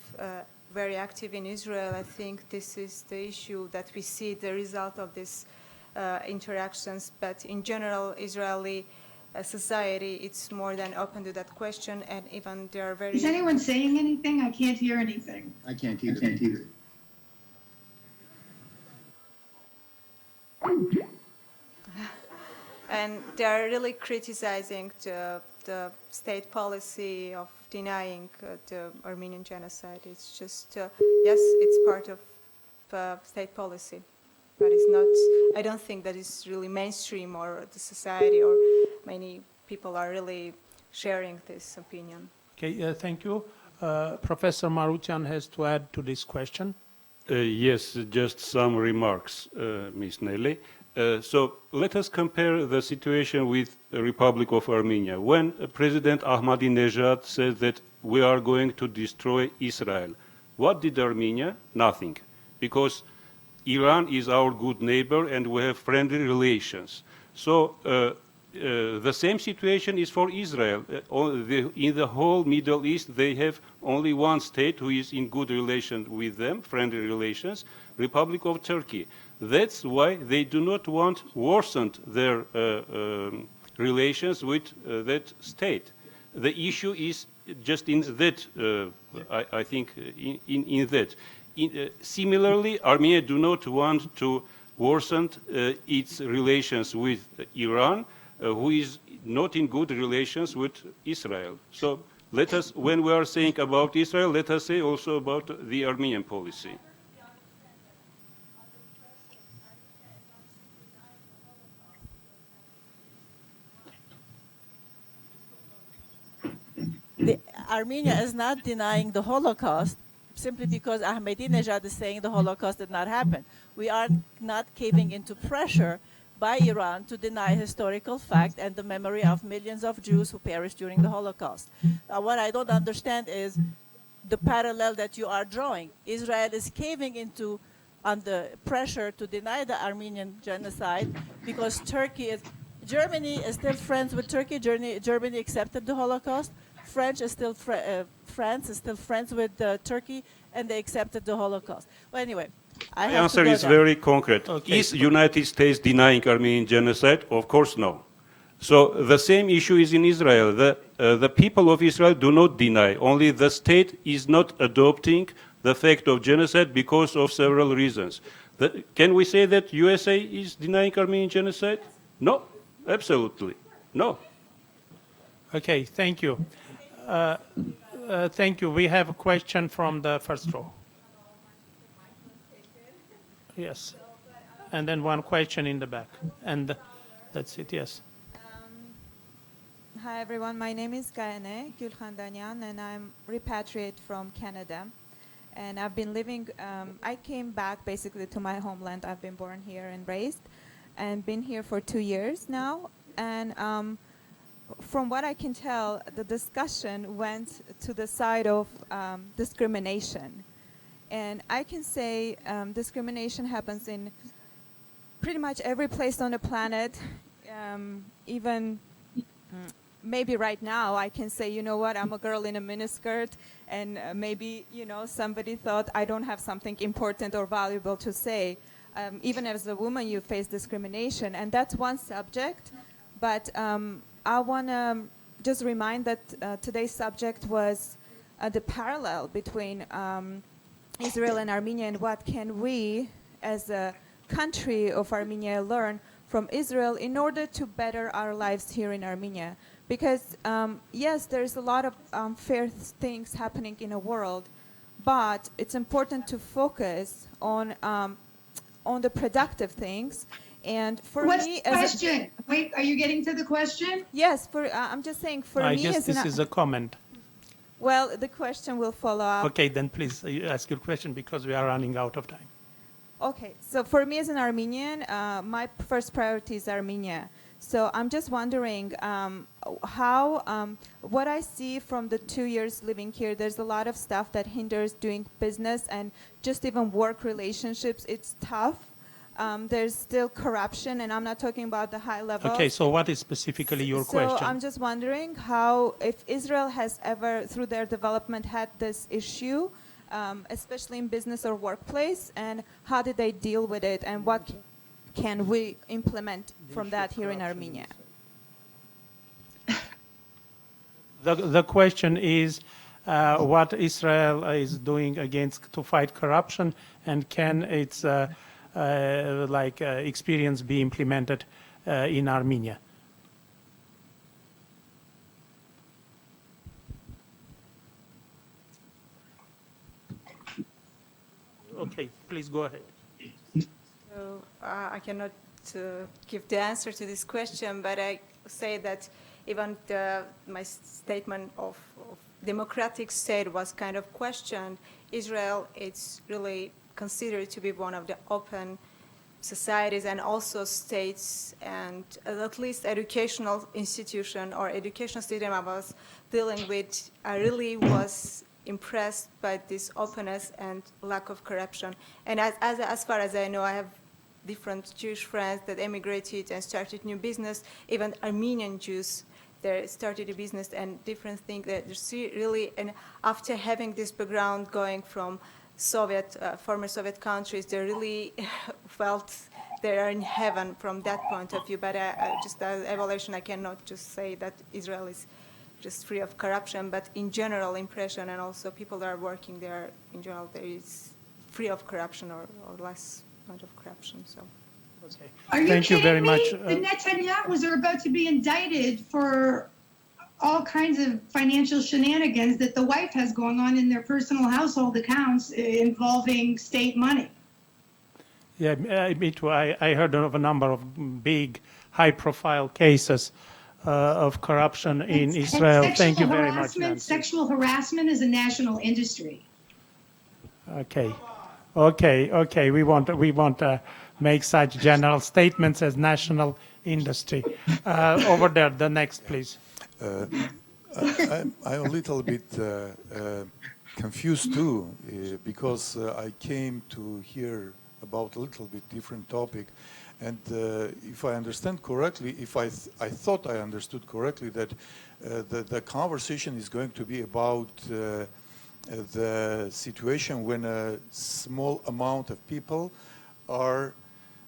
very active in Israel. I think this is the issue that we see the result of these interactions. But in general, Israeli society, it's more than open to that question, and even they are very. Is anyone saying anything? I can't hear anything. I can't either. And they are really criticizing the state policy of denying the Armenian genocide. It's just, yes, it's part of state policy, but it's not, I don't think that it's really mainstream or the society or many people are really sharing this opinion. Okay, thank you. Professor Marutian has to add to this question. Yes, just some remarks, Ms. Nelly. So let us compare the situation with the Republic of Armenia. When President Ahmadinejad said that we are going to destroy Israel, what did Armenia? Nothing, because Iran is our good neighbor and we have friendly relations. So the same situation is for Israel. In the whole Middle East, they have only one state who is in good relations with them, friendly relations, Republic of Turkey. That's why they do not want worsened their relations with that state. The issue is just in that, I think, in that. Similarly, Armenia do not want to worsen its relations with Iran, who is not in good relations with Israel. So let us, when we are saying about Israel, let us say also about the Armenian policy. Armenia is not denying the Holocaust simply because Ahmadinejad is saying the Holocaust did not happen. We are not caving into pressure by Iran to deny historical fact and the memory of millions of Jews who perished during the Holocaust. What I don't understand is the parallel that you are drawing. Israel is caving into under pressure to deny the Armenian genocide because Germany is still friends with Turkey. Germany accepted the Holocaust. France is still friends with Turkey, and they accepted the Holocaust. Well, anyway, the answer is very concrete. Okay. Is United States denying Armenian genocide? Of course, no. So the same issue is in Israel. The people of Israel do not deny. Only the state is not adopting the fact of genocide because of several reasons. Can we say that USA is denying Armenian genocide? No, absolutely, no. Okay, thank you. Thank you. We have a question from the first row. Yes. And then one question in the back. And that's it, yes. Hi, everyone. My name is Gayane Gülkhandanyan, and I'm repatriate from Canada. And I've been living, I came back basically to my homeland. I've been born here and raised, and been here for 2 years now. And from what I can tell, the discussion went to the side of discrimination. And I can say discrimination happens in pretty much every place on the planet. Even maybe right now I can say, you know what, I'm a girl in a miniskirt, and maybe, you know, somebody thought I don't have something important or valuable to say. Even as a woman, you face discrimination, and that's one subject. But I want to just remind that today's subject was the parallel between Israel and Armenia, and what can we, as a country of Armenia, learn from Israel in order to better our lives here in Armenia. Because, yes, there's a lot of fair things happening in the world, but it's important to focus on the productive things. And for What's me, the question? Wait, are you getting to the question? Yes, I'm just saying for me. I guess this is a comment. Well, the question will follow up. Okay, then please ask your question because we are running out of time. Okay, so for me as an Armenian, my first priority is Armenia. So I'm just wondering how, what I see from the 2 years living here, there's a lot of stuff that hinders doing business and just even work relationships. It's tough. There's still corruption, and I'm not talking about the high level. Okay, so what is specifically your question? So I'm just wondering how, if Israel has ever, through their development, had this issue, especially in business or workplace, and how did they deal with it, and what can we implement from that here in Armenia? The question is what Israel is doing to fight corruption, and can its experience be implemented in Armenia? Okay, please go ahead. So I cannot give the answer to this question, but I say that even my statement of democratic state was kind of questioned. Israel, it's really considered to be one of the open societies and also states, and at least educational institution or educational system I was dealing with, I really was impressed by this openness and lack of corruption. And as far as I know, I have different Jewish friends that emigrated and started new business. Even Armenian Jews, they started a business and different things that you see really. And after having this background going from former Soviet countries, they really felt they are in heaven from that point of view. But just as evaluation, I cannot just say that Israel is just free of corruption, but in general impression, and also people that are working there, in general, there is free of corruption or less amount of corruption. So. Okay. Are you Thank you very much. The Netanyahu's are about to be indicted for all kinds of financial shenanigans that the wife has going on in their personal household accounts involving state money. Yeah, me too. I heard of a number of big, high-profile cases of corruption in Israel. Thank you very much, Nancy. Sexual harassment is a national industry. Okay. We won't make such general statements as national industry. Over there, the next, please. I'm a little bit confused too, because I came to hear about a little bit different topic. And if I understand correctly, if I thought I understood correctly, that the conversation is going to be about the situation when a small amount of people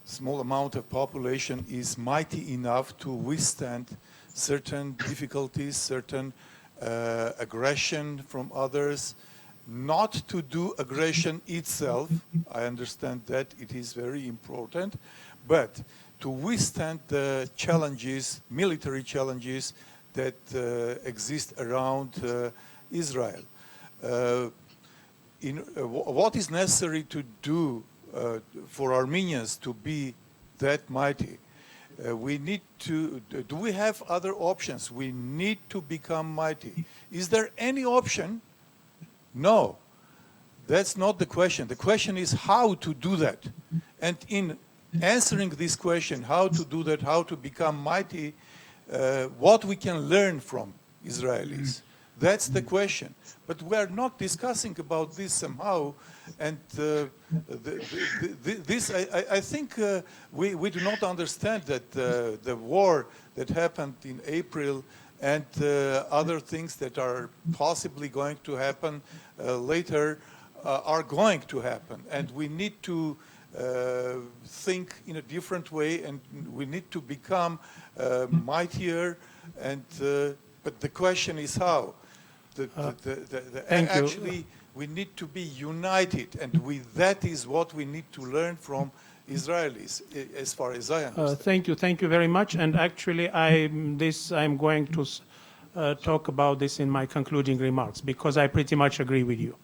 small amount of population is mighty enough to withstand certain difficulties, certain aggression from others, not to do aggression itself. I understand that it is very important, but to withstand the challenges, military challenges that exist around Israel. What is necessary to do for Armenians to be that mighty? We need to, do we have other options? We need to become mighty. Is there any option? No. That's not the question. The question is how to do that. And in answering this question, how to do that, how to become mighty, what we can learn from Israelis. That's the question. But we are not discussing about this somehow. And this, I think we do not understand that the war that happened in April and other things that are possibly going to happen later are going to happen. And we need to think in a different way, and we need to become mightier. And but the question is how. Actually, we need to be united, and that is what we need to learn from Israelis, as far as I understand. Thank you very much. And actually, I'm going to talk about this in my concluding remarks, because I pretty much agree with you.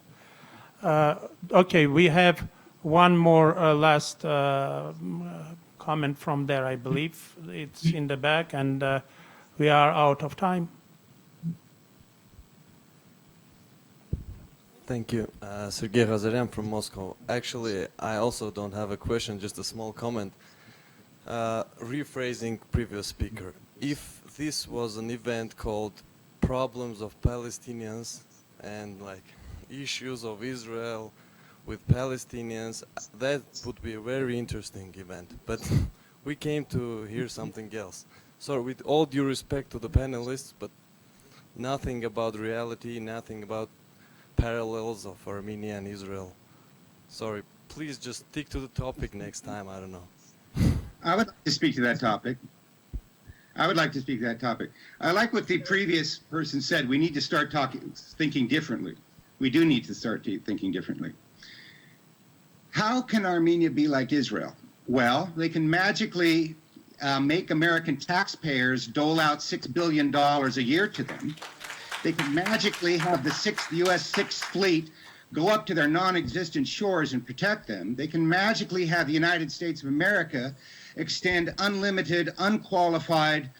Okay, we have one more last comment from there, I believe. It's in the back, and we are out of time. Thank you. Sergey Razaryan from Moscow. Actually, I also don't have a question, just a small comment. rephrasing previous speaker. If this was an event called Problems of Palestinians and like issues of Israel with Palestinians, that would be a very interesting event. But we came to hear something else. So with all due respect to the panelists, but nothing about reality, nothing about parallels of Armenia and Israel. Sorry, please just stick to the topic next time, I don't know. I would like to speak to that topic. I like what the previous person said. We need to start thinking differently. We do need to start thinking differently. How can Armenia be like Israel? Well, they can magically make American taxpayers dole out $6 billion a year to them. They can magically have the U.S. Sixth Fleet go up to their non-existent shores and protect them. They can magically have the United States of America extend unlimited, unqualified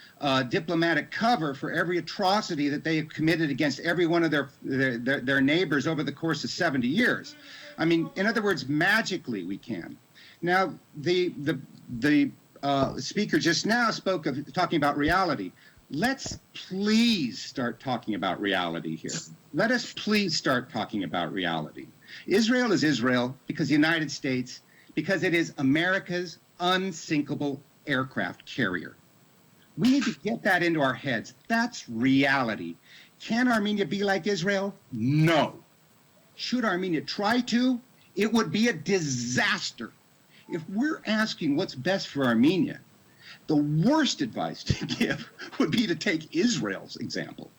diplomatic cover for every atrocity that they have committed against every one of their neighbors over the course of 70 years. I mean, in other words, magically we can. Now, the speaker just now spoke of talking about reality. Let's please start talking about reality here. Let us please start talking about reality. Israel is Israel because the United States, because it is America's unsinkable aircraft carrier. We need to get that into our heads. That's reality. Can Armenia be like Israel? No. Should Armenia try to? It would be a disaster. If we're asking what's best for Armenia, the worst advice to give would be to take Israel's example.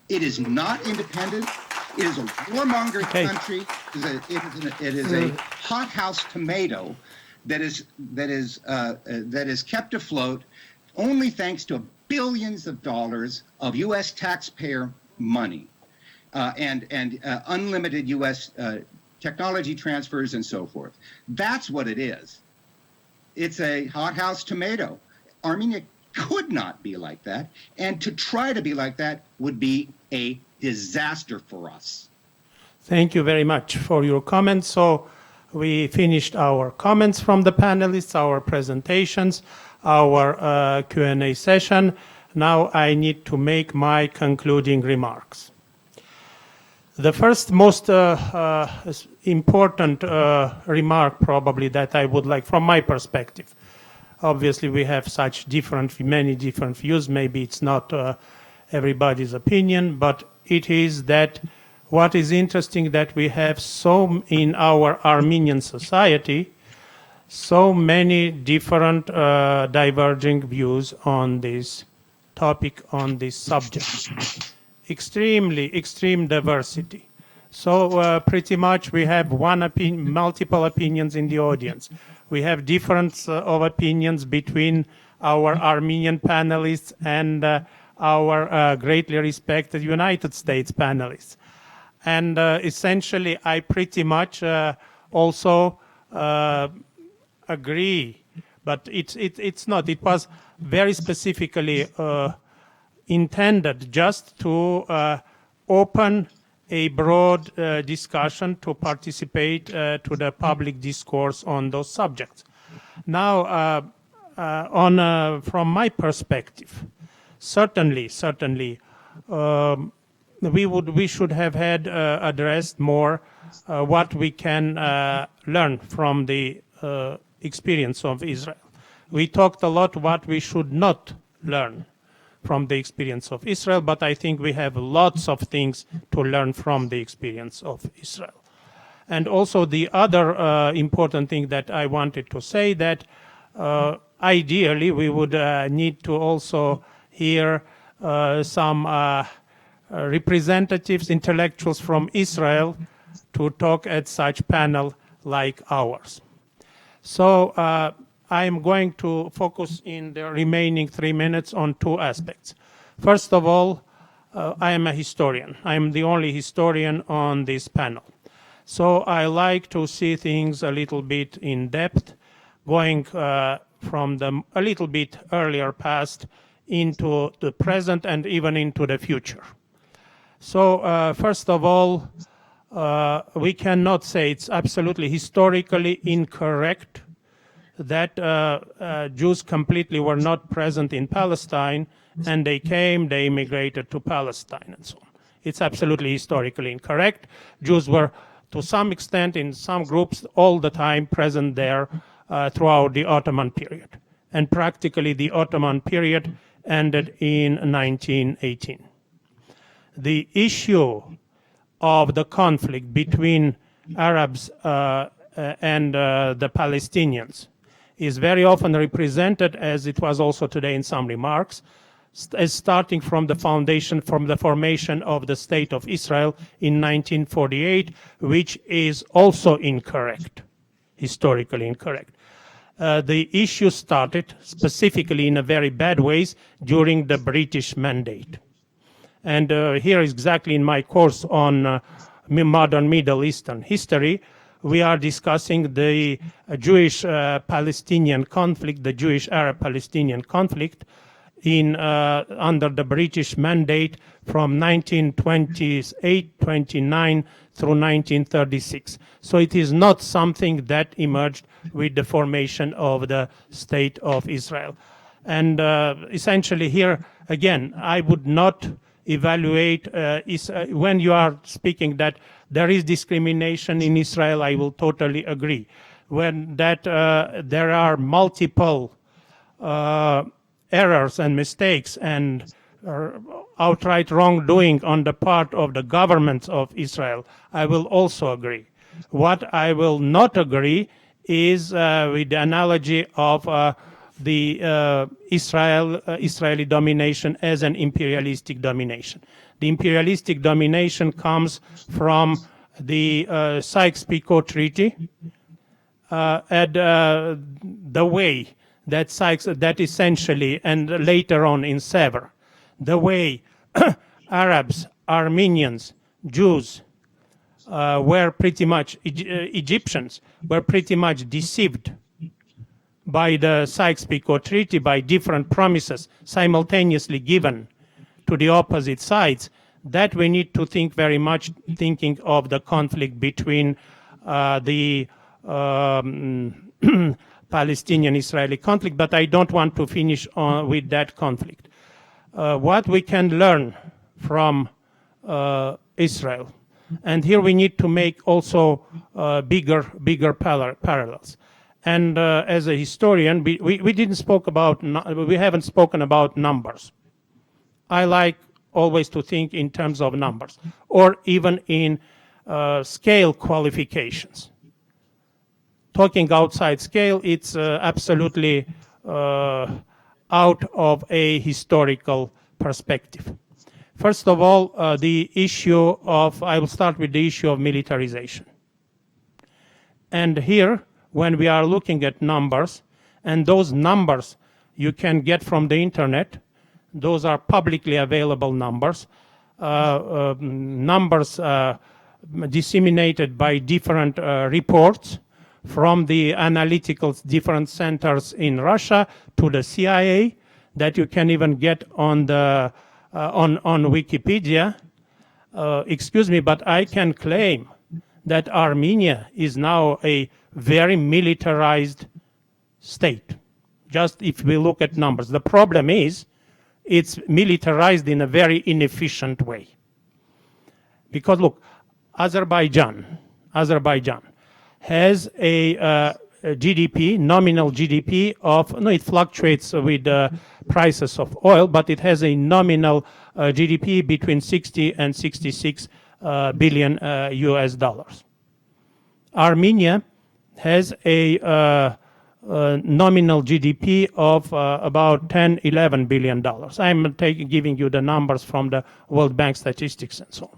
It is not independent. It is a warmonger country. It is a hothouse tomato that is kept afloat only thanks to billions of dollars of U.S. taxpayer money and unlimited U.S. technology transfers and so forth. That's what it is. It's a hothouse tomato. Armenia could not be like that, and to try to be like that would be a disaster for us. Thank you very much for your comments. So we finished our comments from the panelists, our presentations, our Q&A session. Now I need to make my concluding remarks. The first most important remark probably that I would like from my perspective. Obviously we have many different views. Maybe it's not everybody's opinion, but it is that what is interesting that we have in our Armenian society so many different diverging views on this topic, on this subject. Extreme diversity. So pretty much we have multiple opinions in the audience. We have difference of opinions between our Armenian panelists and our greatly respected United States panelists. And essentially, I pretty much also agree, but it's not. It was very specifically intended just to open a broad discussion to participate to the public discourse on those subjects. Now, from my perspective, certainly, we should have had addressed more what we can learn from the experience of Israel. We talked a lot what we should not learn from the experience of Israel, but I think we have lots of things to learn from the experience of Israel. And also the other important thing that I wanted to say that ideally we would need to also hear some representatives, intellectuals from Israel to talk at such panel like ours. So I am going to focus in the remaining 3 minutes on two aspects. First of all, I am a historian. I am the only historian on this panel. So I like to see things a little bit in depth, going from the a little bit earlier past into the present and even into the future. So first of all, we cannot say it's absolutely historically incorrect that Jews completely were not present in Palestine, and they came, they immigrated to Palestine, and so on. It's absolutely historically incorrect. Jews were, to some extent, in some groups, all the time present there throughout the Ottoman period. And practically the Ottoman period ended in 1918. The issue of the conflict between Arabs and the Palestinians is very often represented, as it was also today in some remarks, as starting from the foundation, from the formation of the State of Israel in 1948, which is also incorrect, historically incorrect. The issue started specifically in a very bad ways during the British Mandate. And here exactly in my course on modern Middle Eastern history, we are discussing the Jewish-Palestinian conflict, the Jewish-Arab-Palestinian conflict under the British Mandate from 1928-29 through 1936. So it is not something that emerged with the formation of the State of Israel. And essentially here, again, I would not evaluate, when you are speaking that there is discrimination in Israel, I will totally agree. When that there are multiple errors and mistakes and outright wrongdoing on the part of the government of Israel, I will also agree. What I will not agree is with the analogy of the Israeli domination as an imperialistic domination. The imperialistic domination comes from the Sykes-Picot Treaty and the way that that essentially, and later on in Sever, the way Arabs, Armenians, Jews were pretty much, Egyptians were pretty much deceived by the Sykes-Picot Treaty, by different promises simultaneously given to the opposite sides, that we need to think very much, thinking of the conflict between the Palestinian-Israeli conflict, but I don't want to finish with that conflict. What we can learn from Israel, and here we need to make also bigger parallels. And as a historian, we didn't spoke about, we haven't spoken about numbers. I like always to think in terms of numbers, or even in scale qualifications. Talking outside scale, it's absolutely out of a historical perspective. First of all, the issue of, I will start with the issue of militarization. And here, when we are looking at numbers, and those numbers you can get from the internet, those are publicly available numbers, numbers disseminated by different reports, from the analytical different centers in Russia to the CIA, that you can even get on the on Wikipedia. Excuse me, but I can claim that Armenia is now a very militarized state. Just if we look at numbers, the problem is it's militarized in a very inefficient way. Because look, Azerbaijan has a GDP, nominal GDP of, no, it fluctuates with the prices of oil, but it has a nominal GDP between 60 and 66 billion US dollars. Armenia has a nominal GDP of about 10, 11 billion dollars. I'm giving you the numbers from the World Bank statistics and so on.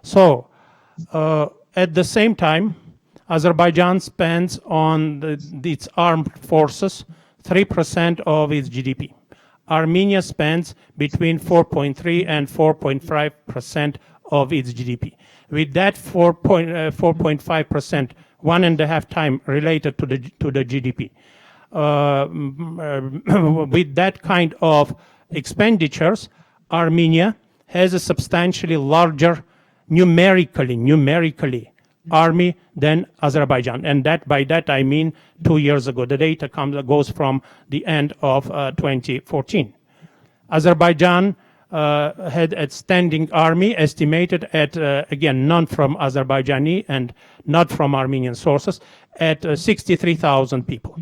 So at the same time, Azerbaijan spends on its armed forces 3% of its GDP. Armenia spends between 4.3 and 4.5% of its GDP. With that 4.5%, 1.5 times related to the GDP. With that kind of expenditures, Armenia has a substantially larger, numerically army than Azerbaijan. And that, by that I mean 2 years ago. The data goes from the end of 2014. Azerbaijan had a standing army estimated at, again, none from Azerbaijani and not from Armenian sources, at 63,000 people.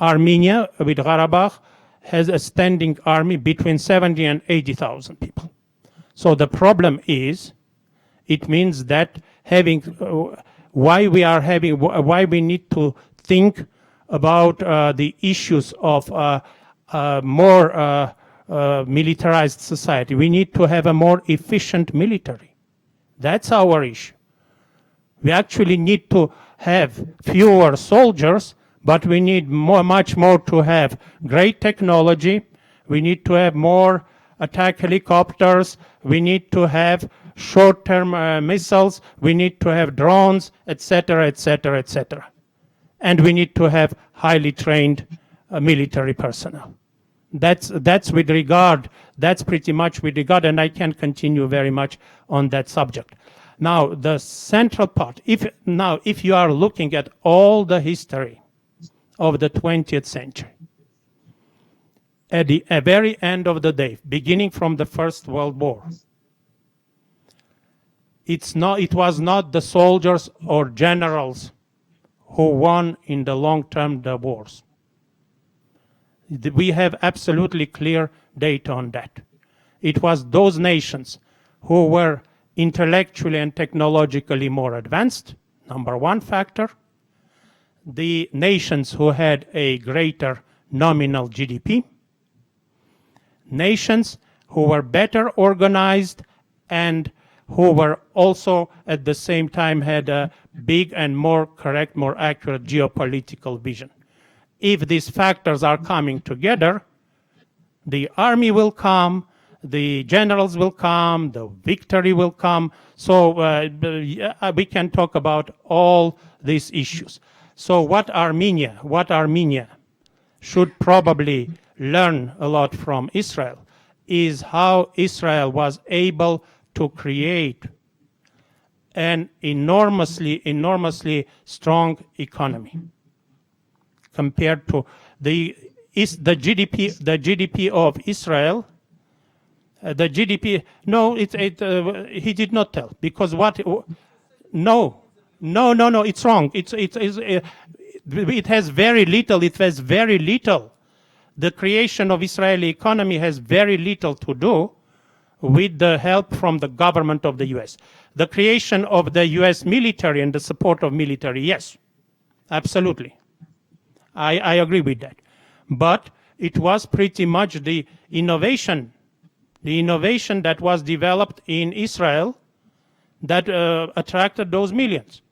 Armenia, with Karabakh, has a standing army between 70 and 80,000 people. So the problem is, it means that having, why we need to think about the issues of more militarized society. We need to have a more efficient military. That's our issue. We actually need to have fewer soldiers, but we need much more to have great technology. We need to have more attack helicopters. We need to have short-term missiles. We need to have drones, etc., etc., etc. And we need to have highly trained military personnel. That's with regard, that's pretty much with regard, and I can continue very much on that subject. Now, the central part, if you are looking at all the history of the 20th century, at the very end of the day, beginning from the First World War, it was not the soldiers or generals who won in the long term the wars. We have absolutely clear data on that. It was those nations who were intellectually and technologically more advanced, number one factor. The nations who had a greater nominal GDP. Nations who were better organized and who were also at the same time had a big and more correct, more accurate geopolitical vision. If these factors are coming together, the army will come, the generals will come, the victory will come. So we can talk about all these issues. So what Armenia should probably learn a lot from Israel is how Israel was able to create an enormously strong economy compared to the GDP of Israel. The GDP, no, he did not tell, because no, it's wrong. It has very little. The creation of Israeli economy has very little to do with the help from the government of the US. The creation of the US military and the support of military, yes, absolutely. I agree with that. But it was pretty much the innovation that was developed in Israel that attracted those millions.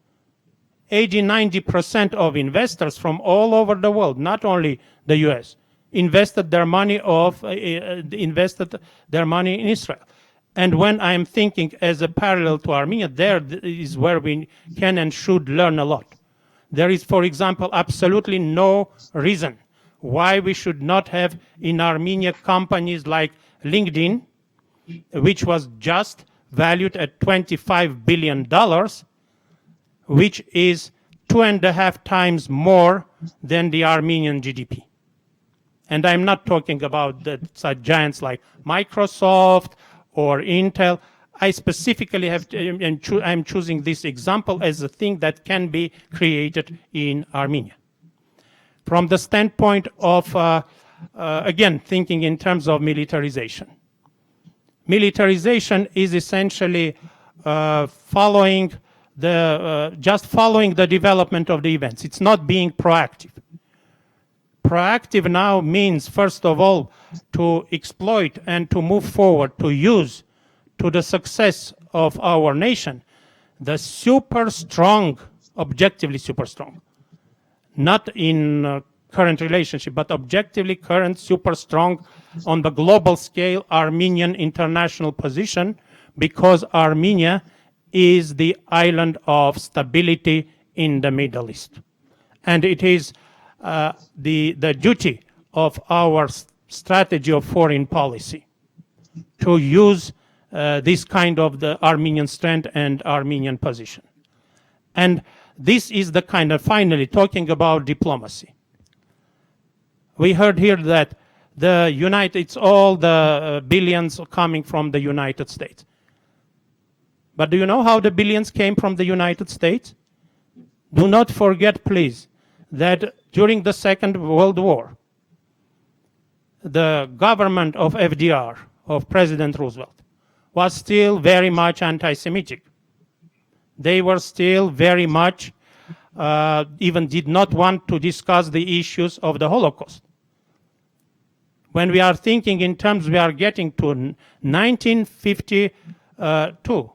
80-90% of investors from all over the world, not only the US, invested their money in Israel. And when I'm thinking as a parallel to Armenia, there is where we can and should learn a lot. There is, for example, absolutely no reason why we should not have in Armenia companies like LinkedIn, which was just valued at $25 billion, which is 2.5 times more than the Armenian GDP. And I'm not talking about such giants like Microsoft or Intel. I specifically I'm choosing this example as a thing that can be created in Armenia. From the standpoint of, again, thinking in terms of militarization. Militarization is essentially following the development of the events. It's not being proactive. Proactive now means, first of all, to exploit and to move forward, to use to the success of our nation the super strong, objectively super strong, not in current relationship, but objectively current, super strong on the global scale Armenian international position, because Armenia is the island of stability in the Middle East. And it is the duty of our strategy of foreign policy to use this kind of the Armenian strength and Armenian position. And this is the kind of, finally, talking about diplomacy. We heard here that it's all the billions coming from the United States. But do you know how the billions came from the United States? Do not forget, please, that during the Second World War, the government of FDR, of President Roosevelt, was still very much anti-Semitic. They were still very much, even did not want to discuss the issues of the Holocaust. When we are thinking in terms, we are getting to 1952,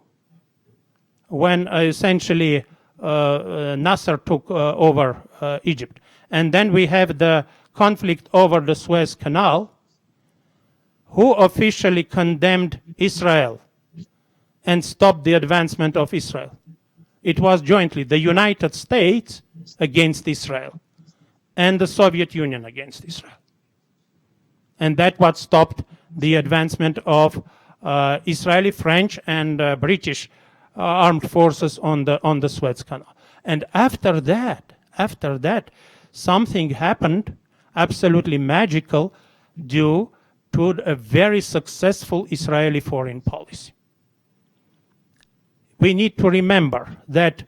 when essentially Nasser took over Egypt. And then we have the conflict over the Suez Canal. Who officially condemned Israel and stopped the advancement of Israel? It was jointly the United States against Israel and the Soviet Union against Israel. And that what stopped the advancement of Israeli, French, and British armed forces on the Suez Canal. And after that, something happened absolutely magical due to a very successful Israeli foreign policy. We need to remember that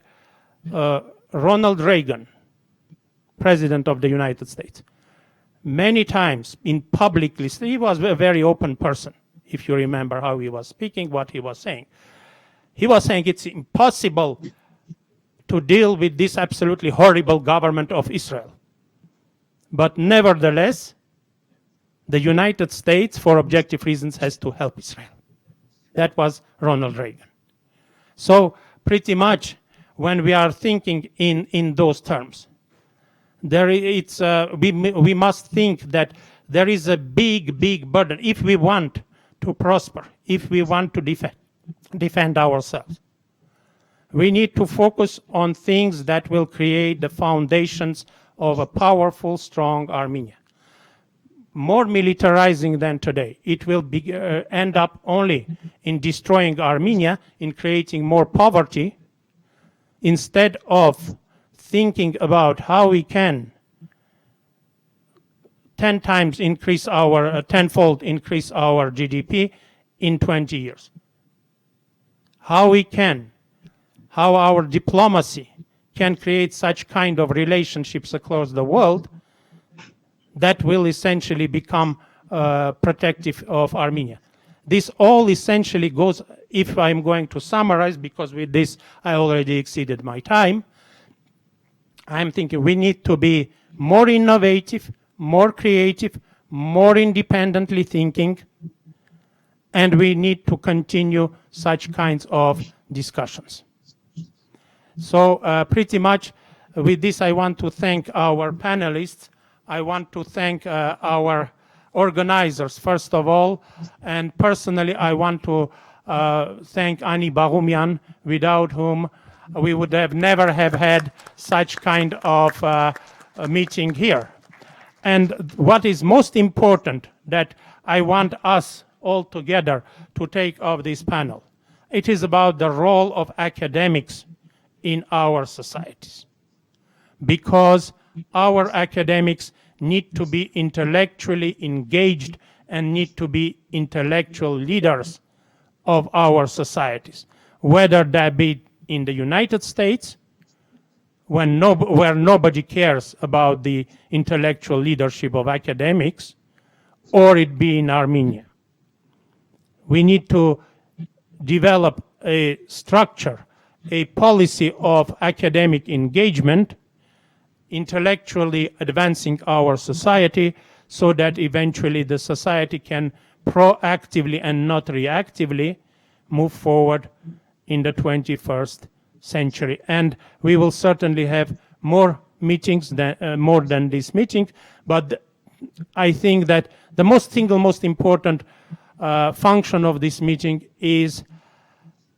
Ronald Reagan, President of the United States, many times in publicly, he was a very open person, if you remember how he was speaking, what he was saying. He was saying it's impossible to deal with this absolutely horrible government of Israel. But nevertheless, the United States, for objective reasons, has to help Israel. That was Ronald Reagan. So pretty much when we are thinking in those terms, we must think that there is a big burden. If we want to prosper, if we want to defend ourselves, we need to focus on things that will create the foundations of a powerful, strong Armenia. More militarizing than today, it will end up only in destroying Armenia, in creating more poverty, instead of thinking about how we can tenfold increase our GDP in 20 years. How our diplomacy can create such kind of relationships across the world that will essentially become protective of Armenia. This all essentially goes, if I'm going to summarize, because with this I already exceeded my time, I'm thinking we need to be more innovative, more creative, more independently thinking, and we need to continue such kinds of discussions. So pretty much with this I want to thank our panelists. I want to thank our organizers, first of all, and personally I want to thank Ani Barumian, without whom we would have never have had such kind of a meeting here. And what is most important that I want us all together to take of this panel, it is about the role of academics in our societies. Because our academics need to be intellectually engaged and need to be intellectual leaders of our societies, whether that be in the United States, where nobody cares about the intellectual leadership of academics, or it be in Armenia. We need to develop a structure, a policy of academic engagement, intellectually advancing our society so that eventually the society can proactively and not reactively move forward in the 21st century. And we will certainly have more meetings, more than this meeting, but I think that the single most important function of this meeting is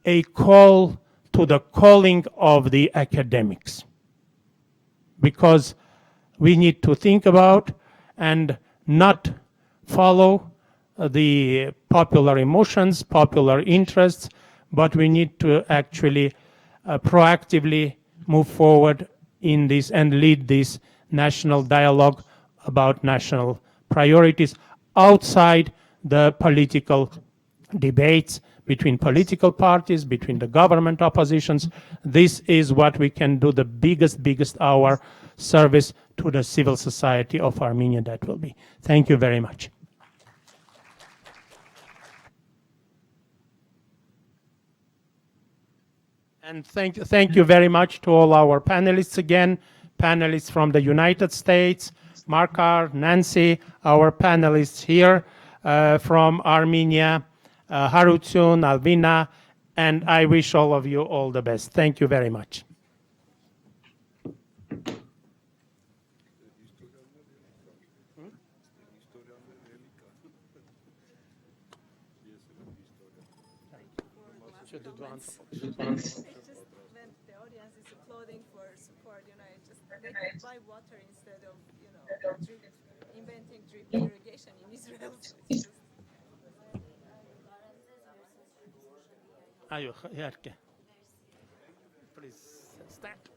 a call to the calling of the academics. Because we need to think about and not follow the popular emotions, popular interests, but we need to actually proactively move forward in this and lead this national dialogue about national priorities outside the political debates between political parties, between the government oppositions. This is what we can do, the biggest our service to the civil society of Armenia that will be. Thank you very much. And thank you very much to all our panelists again, panelists from the United States, Markar, Nancy, our panelists here from Armenia, Harutsun, Alvina, and I wish all of you all the best. Thank you very much. Buy water instead of, inventing drip irrigation in Israel. Ayuh, Please stand.